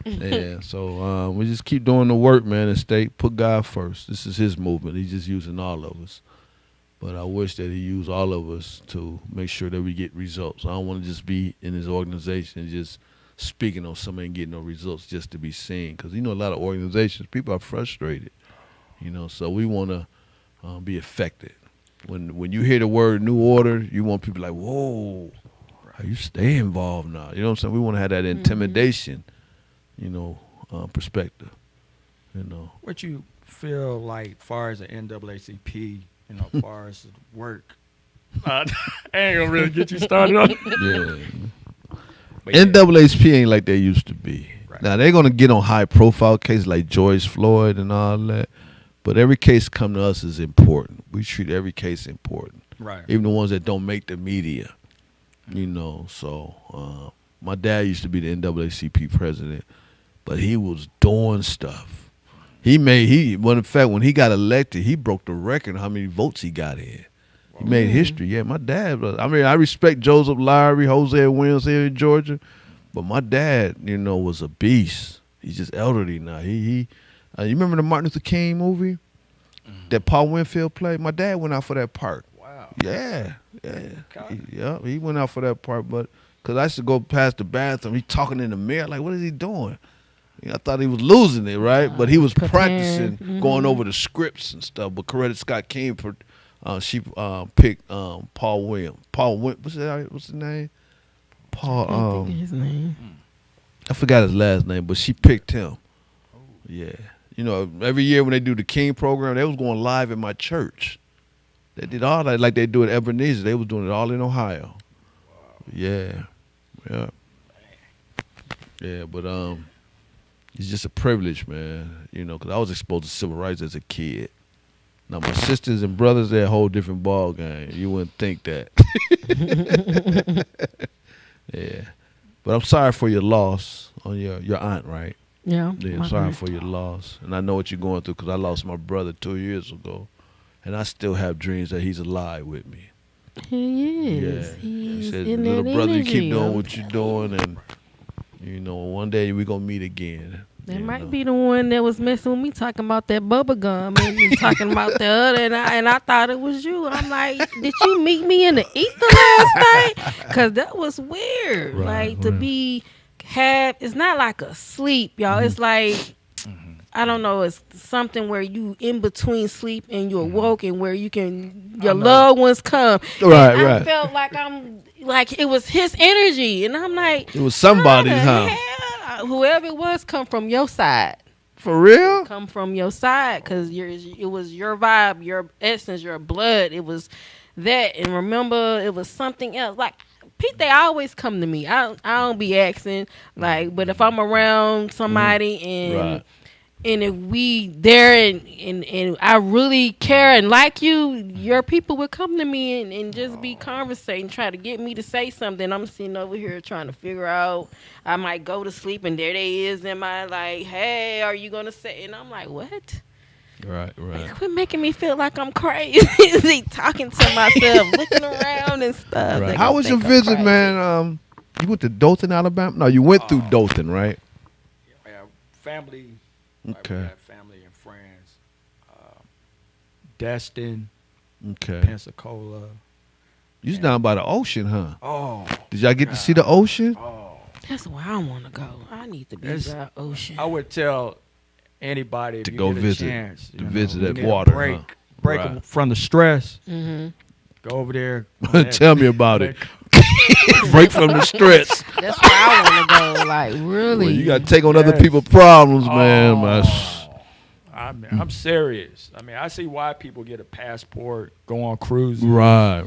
Yeah, so we just keep doing the work, man, and put God first. This is his movement. He's just using all of us. But I wish that he used all of us to make sure that we get results. I don't want to just be in his organization and just speaking on somebody and getting no results just to be seen. Because, you know, a lot of organizations, people are frustrated. You know, so we want to be effective. When you hear the word New Order, you want people like, whoa. You stay involved now. You know what I'm saying? We want to have that intimidation, you know, perspective. You know. What you feel like far as the NAACP, you know, far as work? I ain't gonna really get you started on it. Yeah. NAACP ain't like they used to be. Right. Now they're gonna get on high profile cases like George Floyd and all that. But every case come to us is important. We treat every case important. Right. Even the ones that don't make the media. You know, so my dad used to be the NAACP president, but he was doing stuff. In fact, when he got elected, he broke the record how many votes he got in. He made history. Yeah, my dad. I mean, I respect Joseph Lowry, Jose Williams here in Georgia, but my dad, you know, was a beast. He's just elderly now. You remember the Martin Luther King movie that Paul Winfield played? My dad went out for that part. Yeah. He went out for that part, but because I used to go past the bathroom, he talking in the mirror, like, what is he doing? You know, I thought he was losing it, right? But he was practicing, going over the scripts and stuff. But Coretta Scott King, she picked Paul Williams. What's his name? Paul. His name. I forgot his last name, but she picked him. Yeah. You know, every year when they do the King program, they was going live in my church. They did all that like they do at Ebenezer. They was doing it all in Ohio. Wow. Yeah. But it's just a privilege, man. You know, because I was exposed to civil rights as a kid. Now my sisters and brothers, they're a whole different ball game. You wouldn't think that. Yeah. But I'm sorry for your loss on your aunt, right? Yeah. I'm sorry for your loss, and I know what you're going through because I lost my brother 2 years ago. And I still have dreams that he's alive with me. He is. Yeah. He's He said, in little that brother, you energy. keep doing what you're doing, and you know, one day we're gonna meet again. That might be the one that was messing with me, talking about that bubble gum and talking about the other, and I thought it was you. I'm like, did you meet me in the ether last night? Because that was weird. To be it's not like a sleep, y'all. It's like. I don't know, it's something where you in between sleep and you awoke and where your loved ones come. Right. I felt like it was his energy. And I'm like, it was somebody's, huh? Whoever it was come from your side. For real? Come from your side because it was your vibe, your essence, your blood. It was that. And remember, it was something else. Like, Pete, they always come to me. I don't be asking. But if I'm around somebody and if we there and I really care and like you, your people would come to me and just be conversating, try to get me to say something. I'm sitting over here trying to figure out. I might go to sleep and there they is in my hey, are you going to say? And I'm like, what? Right. Quit making me feel like I'm crazy, talking to myself, looking around and stuff. Right. How was your visit, man? You went to Dothan, Alabama? No, you went through Dothan, right? Family Like we Okay. got family and friends. Destin, Okay. Pensacola. You was down by the ocean, huh? Oh, Did y'all get to see the ocean? That's where I want to go. I need to be That's- by the ocean. I would tell anybody if To you go get a visit, chance, to you know, visit you that need a water, break, huh? break Right. from the stress. Mm-hmm. Go over there. Tell me about it. Break from the stress. That's where I want to go. Like, really. Well, you got to take on other Yes. people's problems, man. I'm serious. I mean, I see why people get a passport, go on cruises. Right.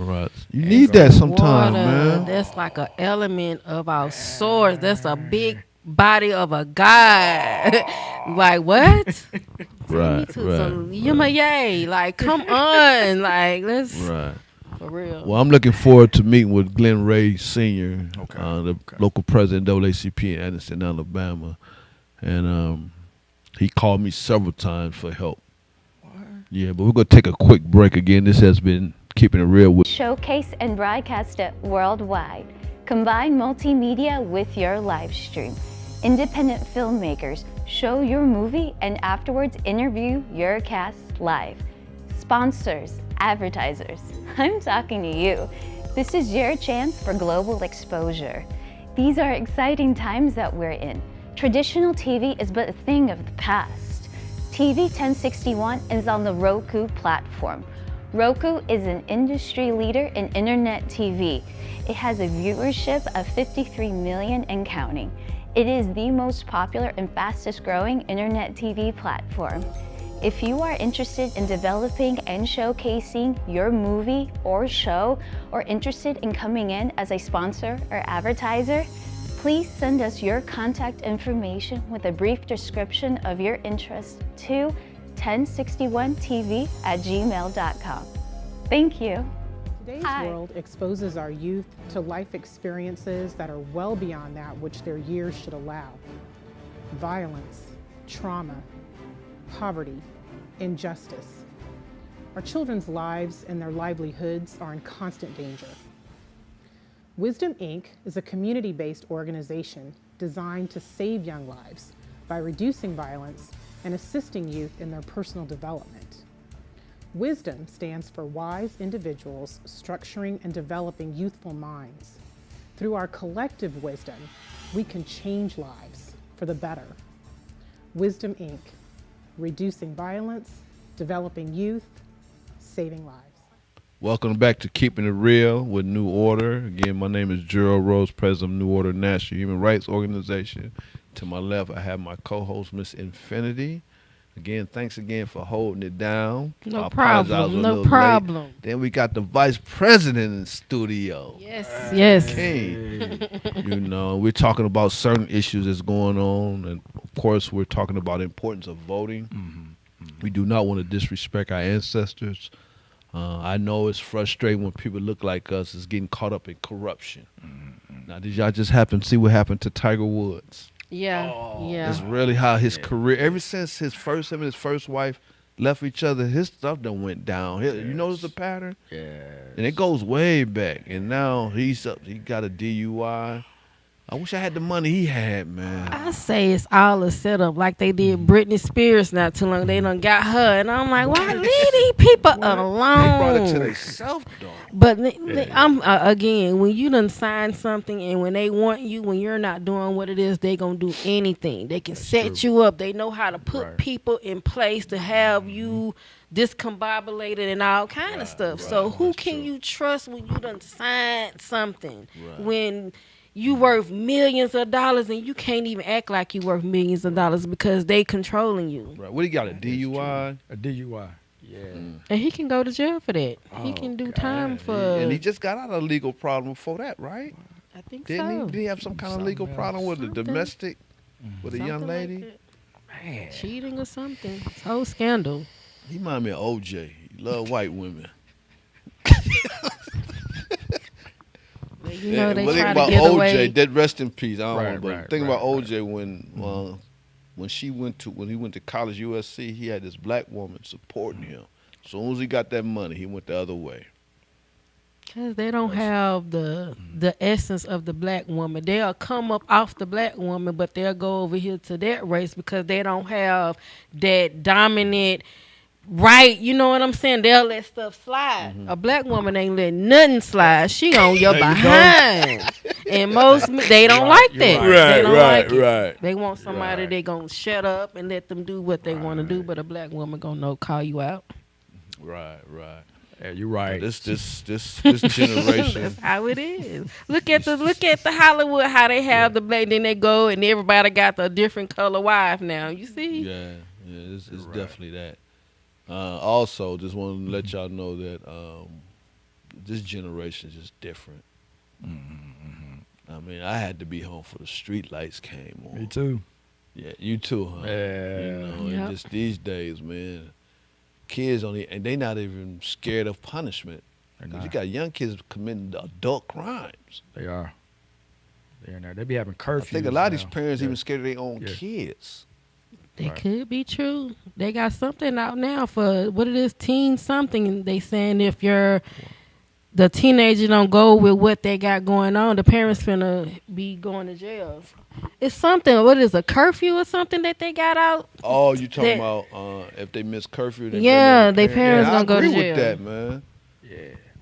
You need that sometime, Water, man. that's like an element of our source. That's a big body of a god. Like, what? Right. Yay. Like, come on. Like, let's. Right. For real. Well, I'm looking forward to meeting with Glenn Ray Sr., Okay. the local president of NAACP in Anderson, Alabama. And he called me several times for help. Yeah, but we're going to take a quick break again. This has been Keeping It Real with Showcase and broadcast it worldwide. Combine multimedia with your live stream. Independent filmmakers show your movie and afterwards interview your cast live. Sponsors, advertisers, I'm talking to you. This is your chance for global exposure. These are exciting times that we're in. Traditional TV is but a thing of the past. TV 1061 is on the Roku platform. Roku is an industry leader in internet TV. It has a viewership of 53 million and counting. It is the most popular and fastest growing internet TV platform. If you are interested in developing and showcasing your movie or show, or interested in coming in as a sponsor or advertiser, please send us your contact information with a brief description of your interest to 1061tv@gmail.com. Thank you. Today's Hi. world exposes our youth to life experiences that are well beyond that which their years should allow. Violence, trauma, poverty, injustice. Our children's lives and their livelihoods are in constant danger. Wisdom Inc. is a community-based organization designed to save young lives by reducing violence and assisting youth in their personal development. Wisdom stands for wise individuals structuring and developing youthful minds. Through our collective wisdom, we can change lives for the better. Wisdom Inc. Reducing violence, developing youth, saving lives. Welcome back to Keeping It Real with New Order. Again, my name is Gerald Rose, president of New Order National Human Rights Organization. To my left, I have my co-host, Miss Infinity. Again, thanks again for holding it down. No I apologize, problem, we're a no little late. problem. Then we got the vice president in the studio. Yes. King. You know, we're talking about certain issues that's going on, and of course, we're talking about the importance of voting. We do not want to disrespect our ancestors. I know it's frustrating when people look like us is getting caught up in corruption. Now, did y'all just happen to see what happened to Tiger Woods? Yeah. It's really how his career, ever since him and his first wife left each other, his stuff done went down. You notice the pattern? Yeah. And it goes way back. And now he got a DUI. I wish I had the money he had, man. I say it's all a setup, like they did Britney Spears not too long. They done got her, and I'm like, why leave these people alone? They brought it to themselves, though. But I'm again, when you done sign something, and when they want you, when you're not doing what it is, they gonna do anything. They can set you up. They know how to put people in place to have you discombobulated and all kind of stuff. So who can you trust when you done signed something? When you worth millions of dollars and you can't even act like you worth millions of dollars because they controlling you. Right. What he got, a DUI? A DUI. Yeah. And he can go to jail for that. He can do time for. And he just got out of a legal problem before that, right? I think Didn't so. Did he have some kind of legal problem with a domestic, with a young Something lady? like that. Cheating or something. It's a whole scandal. He remind me of OJ. He love white women. You know, they think try about to get OJ, away. Dead rest in peace. I don't know, but Right, think right, about OJ when he went to college USC, he had this black woman supporting him. As soon as he got that money, he went the other way. Because they don't have the essence of the black woman. They'll come up off the black woman, but they'll go over here to that race because they don't have that dominant right. You know what I'm saying? They'll let stuff slide. A black woman ain't letting nothing slide. She on your behind. And most they don't like that. They don't like it. They want somebody they gonna shut up and let them do what they want to do, but a black woman gonna call you out. Right. Yeah, you're right. This generation. That's how it is. Look at the Hollywood, how they have the black, then they go and everybody got a different color wife now. You see? Yeah, it's definitely that. Also, just want to let y'all know that this generation is just different. I mean, I had to be home for the street lights came on. Me too. Yeah, you too, huh? Yeah. You know, and just these days, man, kids and they not even scared of punishment. You got young kids committing adult crimes. They are. They're in there. They be having curfews. I think a lot of these parents even scared of their own kids. That could be true. They got something out now for what it is, teen something, and they saying if the teenager don't go with what they got going on, the parents finna be going to jail. It's something. What is a curfew or something that they got out? Oh, you talking about if they miss curfew? Then they parents gonna go to jail. I agree with that, man.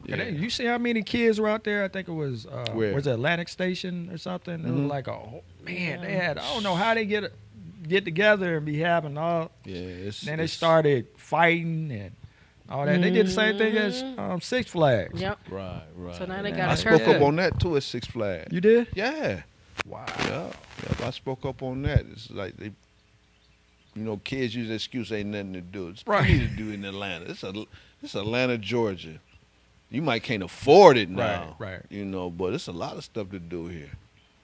Yeah. You see how many kids were out there? I think it was was it Atlantic Station or something? It was like man, they had I don't know how they get together and be having all. Yeah, then they started fighting and all that. They did the same thing as Six Flags. Yep. Right. So now they got. I spoke up on that too at Six Flags. You did? Yeah. Wow. Yeah. I spoke up on that. It's like they, kids use the excuse ain't nothing to do. It's plenty to do in Atlanta. It's Atlanta, Georgia. You might can't afford it now. Right. But it's a lot of stuff to do here.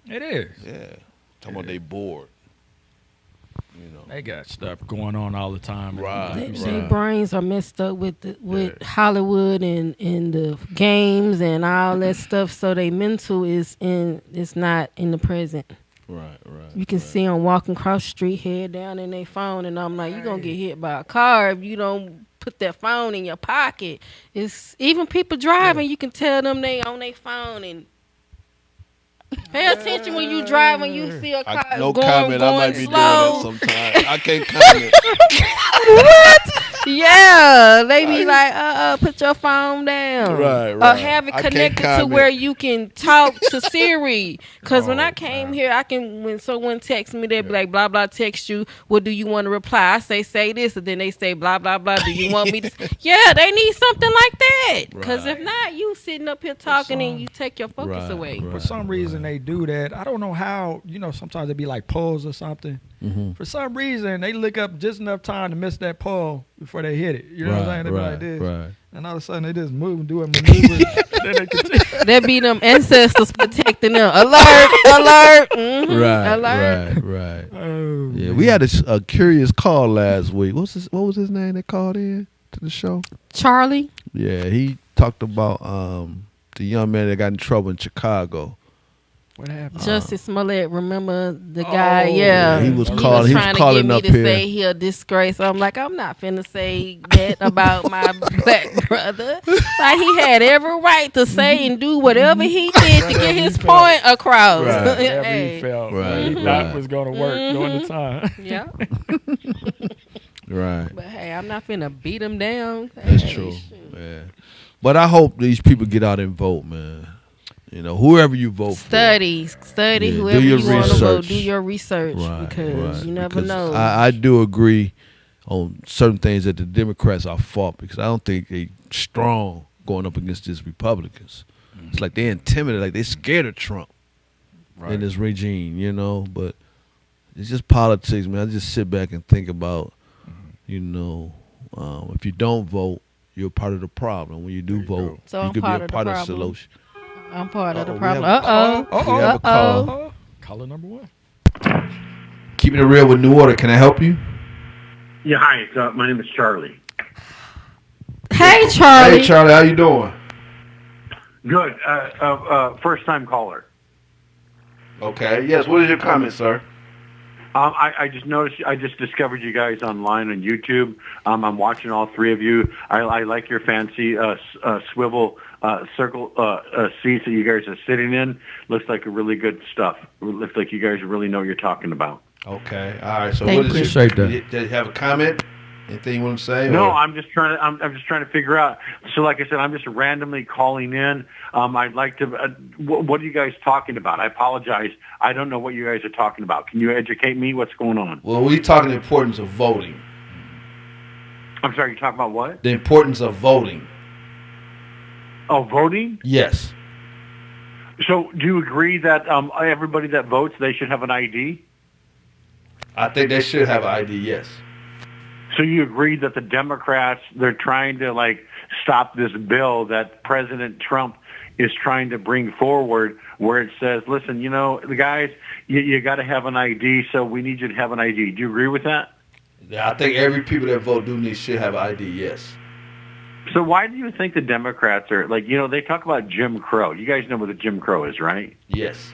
It is. Yeah. Talking about they bored. They got stuff going on all the time. Their brains are messed up with Hollywood and the games and all that stuff. So they mental is not in the present. Right. You can see them walking across the street, head down in their phone, and I'm like, you're gonna get hit by a car if you don't put that phone in your pocket. It's even people driving. You can tell them they on their phone and. Pay attention when you drive, when you see a car no going comment. I might be slow. doing that sometimes. I can't comment. What? Yeah, they be like, put your phone down. Right. Or have it connected to where you can talk to Siri. Because when I came here, when someone texts me, they be like, blah, blah, text you. What do you want to reply? I say this. And then they say, blah, blah, blah. Do you want me to? Yeah, they need something like that. Because if not, you sitting up here talking and you take your focus away. For some reason, they do that. I don't know how. Sometimes it be like pulls or something. For some reason, they look up just enough time to miss that pull before they hit it. You know what I'm saying? They be like this. Right. And all of a sudden, they just move and do a maneuver. Then they continue. That be them ancestors protecting them. Alert. Alert. Right. Oh, yeah, we had a curious call last week. What was his name that called in to the show? Charlie. Yeah, he talked about the young man that got in trouble in Chicago. What happened? Justice Smollett, remember the guy? Yeah, he was trying to get me up to here. say he a disgrace. I'm like, I'm not finna say that about my black brother. Like he had every right to say and do whatever he did to get his point across. Right. He felt he thought was gonna work during the time. Yeah. Right. But hey, I'm not finna beat him down. That's true. Yeah. But I hope these people get out and vote, man. Whoever you vote study, yeah, whoever you want to vote, do your research because you never know. I do agree on certain things that the Democrats are fault because I don't think they strong going up against these Republicans. It's like they're intimidated, like they're scared of Trump in this regime, but it's just politics, man. I just sit back and think about, if you don't vote, you're part of the problem. When you do vote, so you could be a part of the solution. I'm part of the problem. We have a call. Caller number 1. Keeping it real with New Order. Can I help you? Yeah, hi. My name is Charlie. Hey, Charlie. Hey, Charlie. How you doing? Good. First-time caller. Okay. Yes. What is your comment, sir? I just noticed. I just discovered you guys online on YouTube. I'm watching all three of you. I like your fancy swivel circle seats that you guys are sitting in. Looks like a really good stuff. Looks like you guys really know what you're talking about. Okay. All right. So Thank what is you. your, Appreciate that. did you have a comment? Anything you want to say? No, or- I'm just trying to. I'm just trying to figure out. So, like I said, I'm just randomly calling in. I'd like to. What are you guys talking about? I apologize. I don't know what you guys are talking about. Can you educate me? What's going on? Well, we're talking the importance of voting. I'm sorry. You're talking about what? The importance of voting. Oh, voting. Yes. So, do you agree that everybody that votes, they should have an ID? I think they should have an ID. Yes. So you agree that the Democrats, they're trying to like stop this bill that President Trump is trying to bring forward where it says, listen, you know, the guys, you got to have an ID, so we need you to have an ID. Do you agree with that? Yeah, I think every people that vote should have an ID. Yes. So why do you think the Democrats are like, you know, they talk about Jim Crow. You guys know what the Jim Crow is, right? Yes.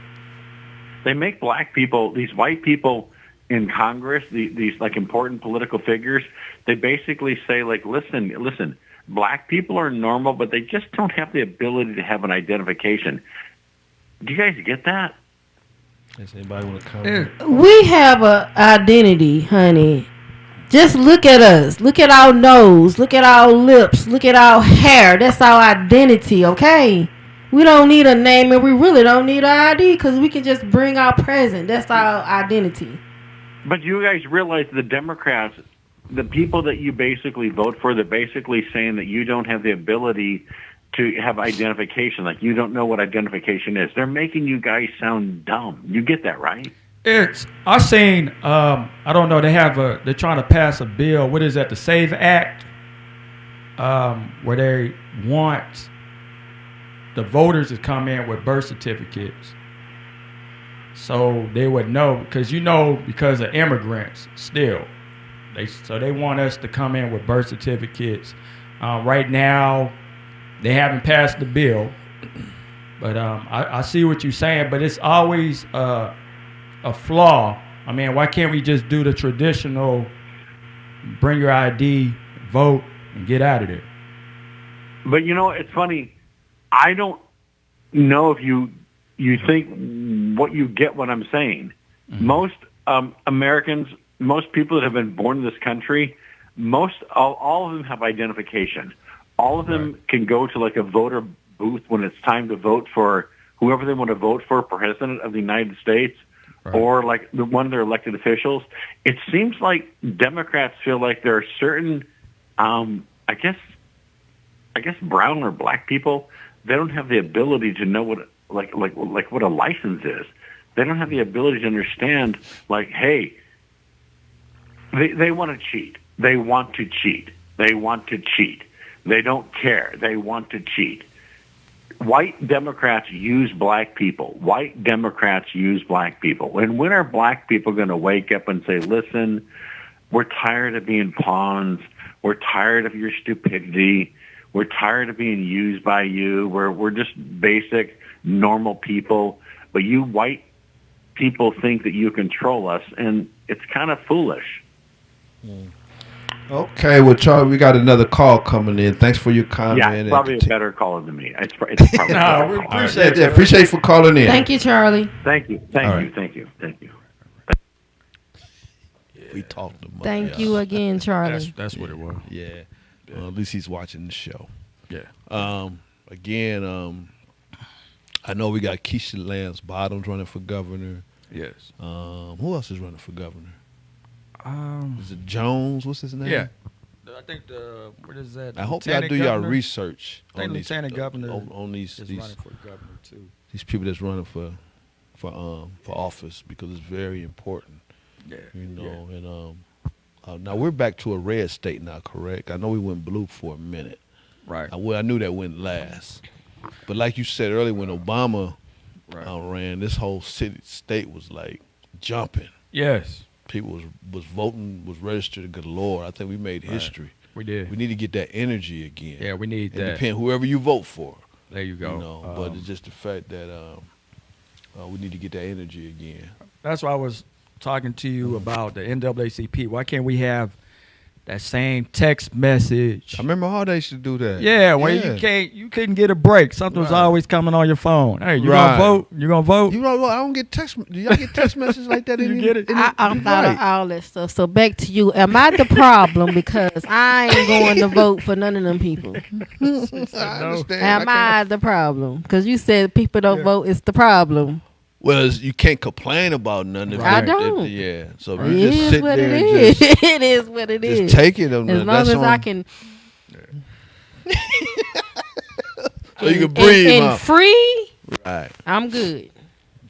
They make black people, these white people in Congress, these like important political figures, they basically say like, listen, black people are normal, but they just don't have the ability to have an identification. Do you guys get that? Does anybody want to comment? We have a identity, honey. Just look at us. Look at our nose. Look at our lips. Look at our hair. That's our identity, okay? We don't need a name, and we really don't need an ID because we can just bring our present. That's our identity. But you guys realize the Democrats, the people that you basically vote for, they're basically saying that you don't have the ability to have identification. Like you don't know what identification is. They're making you guys sound dumb. You get that, right? I've seen, I don't know, they're trying to pass a bill. What is that? The SAVE Act, where they want the voters to come in with birth certificates. So they would know, because because of immigrants still. They want us to come in with birth certificates. Right now, they haven't passed the bill. But I see what you're saying, but it's always a flaw. I mean, why can't we just do the traditional, bring your ID, vote, and get out of there? But you know, it's funny. I don't know if you think what you get what I'm saying. Mm-hmm. Most Americans, most people that have been born in this country, all of them have identification. All of them can go to like a voter booth when it's time to vote for whoever they want to vote for, president of the United States, or like the one of their elected officials. It seems like Democrats feel like there are certain, I guess brown or black people, they don't have the ability to know what like what a license is. They don't have the ability to understand, like, hey, they want to cheat. They want to cheat. They want to cheat. They don't care. They want to cheat. White Democrats use black people. White Democrats use black people. And when are black people going to wake up and say, listen, we're tired of being pawns. We're tired of your stupidity. We're tired of being used by you. We're just basic, normal people. But you white people think that you control us, and it's kind of foolish. Okay, well, Charlie, we got another call coming in. Thanks for your comment. Yeah, it's probably a better caller than me. It's probably no, we appreciate it. Appreciate you for calling in. Thank you, Charlie. Thank you. Thank you. We talked to Thank you again, Charlie. That's what it was. Yeah. At least he's watching the show. Yeah. Again, I know we got Keisha Lance Bottoms running for governor. Yes. Who else is running for governor? Is it Jones? What's his name? Yeah. I think what is that? I hope y'all do y'all research on these governor on these running for governor too. These people that's running for office, because it's very important. Yeah. You know, and now we're back to a red state now, correct? I know we went blue for a minute. Right. I knew that went last. But like you said earlier, when Obama ran, this whole state was like jumping. Yes. People was voting, was registered. Good Lord, I think we made history. We did. We need to get that energy again. Yeah, we need that. Depend whoever you vote for. There you go. You know, but it's just the fact that we need to get that energy again. That's why I was talking to you about the NAACP. Why can't we have that same text message? I remember how they used to do that. Yeah, where you couldn't get a break. Something was always coming on your phone. Hey, you gonna vote? You gonna vote? You know what? I don't get text. Do y'all get text messages like that? You get it? I'm not on all that stuff. So back to you. Am I the problem because I ain't going to vote for none of them people? I understand. Am I the problem? Because you said people don't vote. It's the problem. Well, you can't complain about none of it. I don't. Yeah. So It you just is sit what there it and is. just It is what it is. just take it. As long as I can. So you can breathe. And free. Right. I'm good.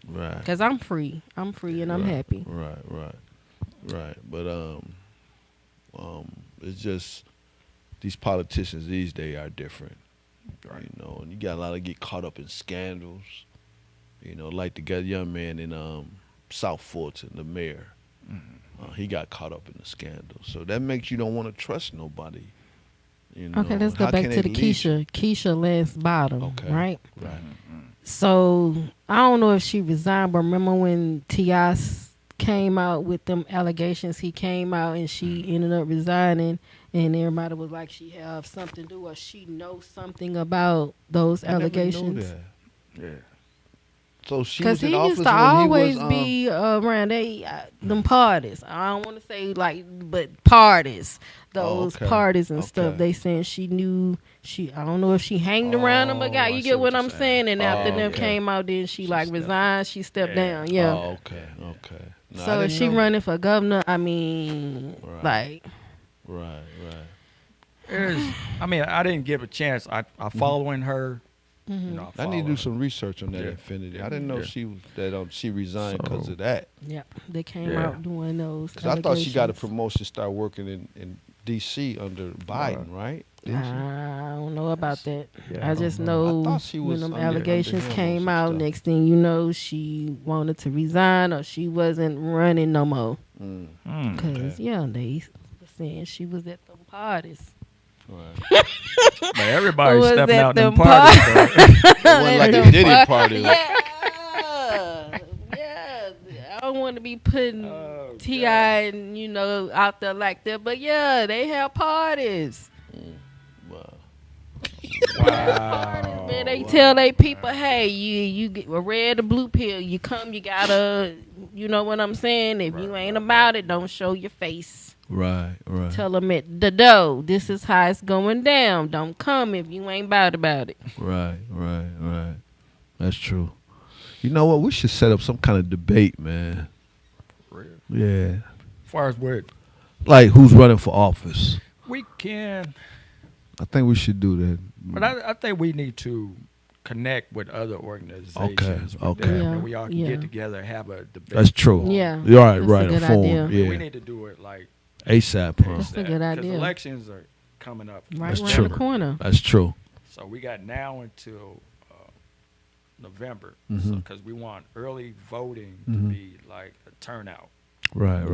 Right. Because I'm free. I'm free and I'm happy. Right. But it's just these politicians these days are different. Right. You know, and you got a lot of get caught up in scandals. You know, like the young man in South Fulton, the mayor. He got caught up in the scandal. So that makes you don't want to trust nobody. You know? Okay, let's go back to the Keisha Lance Bottom, right? Right. So I don't know if she resigned, but remember when T.I. came out with them allegations, he came out and she ended up resigning, and everybody was like she have something to do or she knows something about those allegations. Never knew that. Yeah. So she because was in he office used to when always he was, be around them parties. I don't want to say but parties, those parties and stuff. They saying she knew I don't know if she hanged around them, but you get what I'm saying. And after them came out, then she resigned. She stepped down. Yeah. Oh, okay. No, so if she running for governor, I mean, Right. I mean, I didn't give a chance. I following her. You know, I need to do some research on that Infinity. I didn't know she resigned because of that. Yeah, they came out doing those. Because I thought she got a promotion to start working in D.C. under Biden, right? I don't know about that. Yeah, I just know when them allegations came out, next thing you know, she wanted to resign or she wasn't running no more. Because, they were saying she was at them parties. Right. But everybody's stepping out them parties. It wasn't like a Diddy party. Yeah. I don't want to be putting T.I. and, out there like that. But, they have parties. Wow. Man, they tell they people, hey, you get a red or blue pill. You come, you gotta, you know what I'm saying? If you ain't about it, don't show your face. Right. Tell them at the door, this is how it's going down. Don't come if you ain't about it. Right. That's true. You know what? We should set up some kind of debate, man. Real. Yeah. As far as what? Like who's running for office? We can. I think we should do that. But I think we need to connect with other organizations. Okay. And we all can get together and have a debate. That's true. Yeah. You're right. That's a good idea. Yeah. We need to do it like ASAP. That's a good idea. Because elections are coming up. Right around the corner. That's true. So we got now until November, because we want early voting to be like a turnout. Right.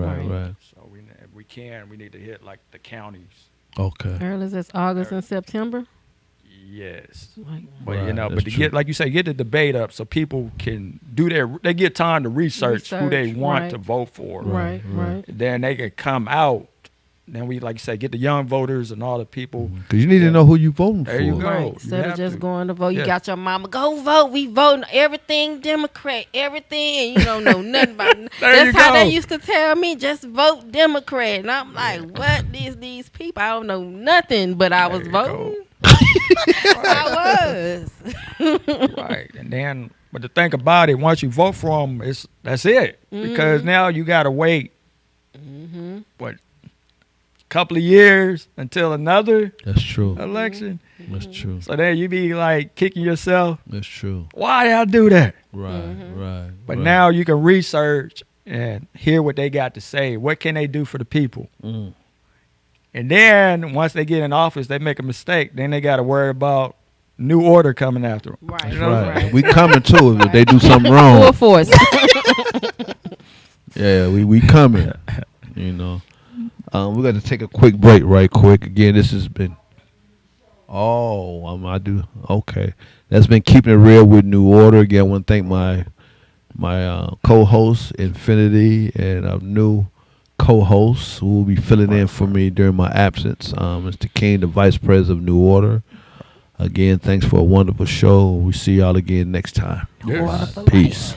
So if we need to hit like the counties. Okay. Early as August and September. Yes, Right. but that's to true. get, like you say, get the debate up so people can they get time to research who they want to vote for. Right. Then they can come out. Then we, like you say, get the young voters and all the people. Because you need to know who you voting for. There you go. Right. Instead of just going to vote, you Yeah. got your mama, go vote. We voting everything Democrat, everything, and you don't know nothing about it. That's how they used to tell me, just vote Democrat. And I'm like, what is these people? I don't know nothing, but I was voting. I was. Right. And then, but the thing about it, once you vote for them, that's it. Because now you got to wait, what, couple of years until another That's true. election. That's true. So then you be like kicking yourself. That's true. Why did I do that? Right. But now you can research and hear what they got to say. What can they do for the people? And then once they get in office, they make a mistake. Then they got to worry about new order coming after them. Right. You know? Right. We coming too if they do something wrong. Full force. Yeah, we coming. You know. We're going to take a quick break right quick. Again, this has been... Okay. That's been Keeping It Real with New Order. Again, I want to thank my my co-host Infinity, and a new co-host who will be filling in for me during my absence, Mr. King, the Vice President of New Order. Again, thanks for a wonderful show. We see y'all again next time. Yes. Peace.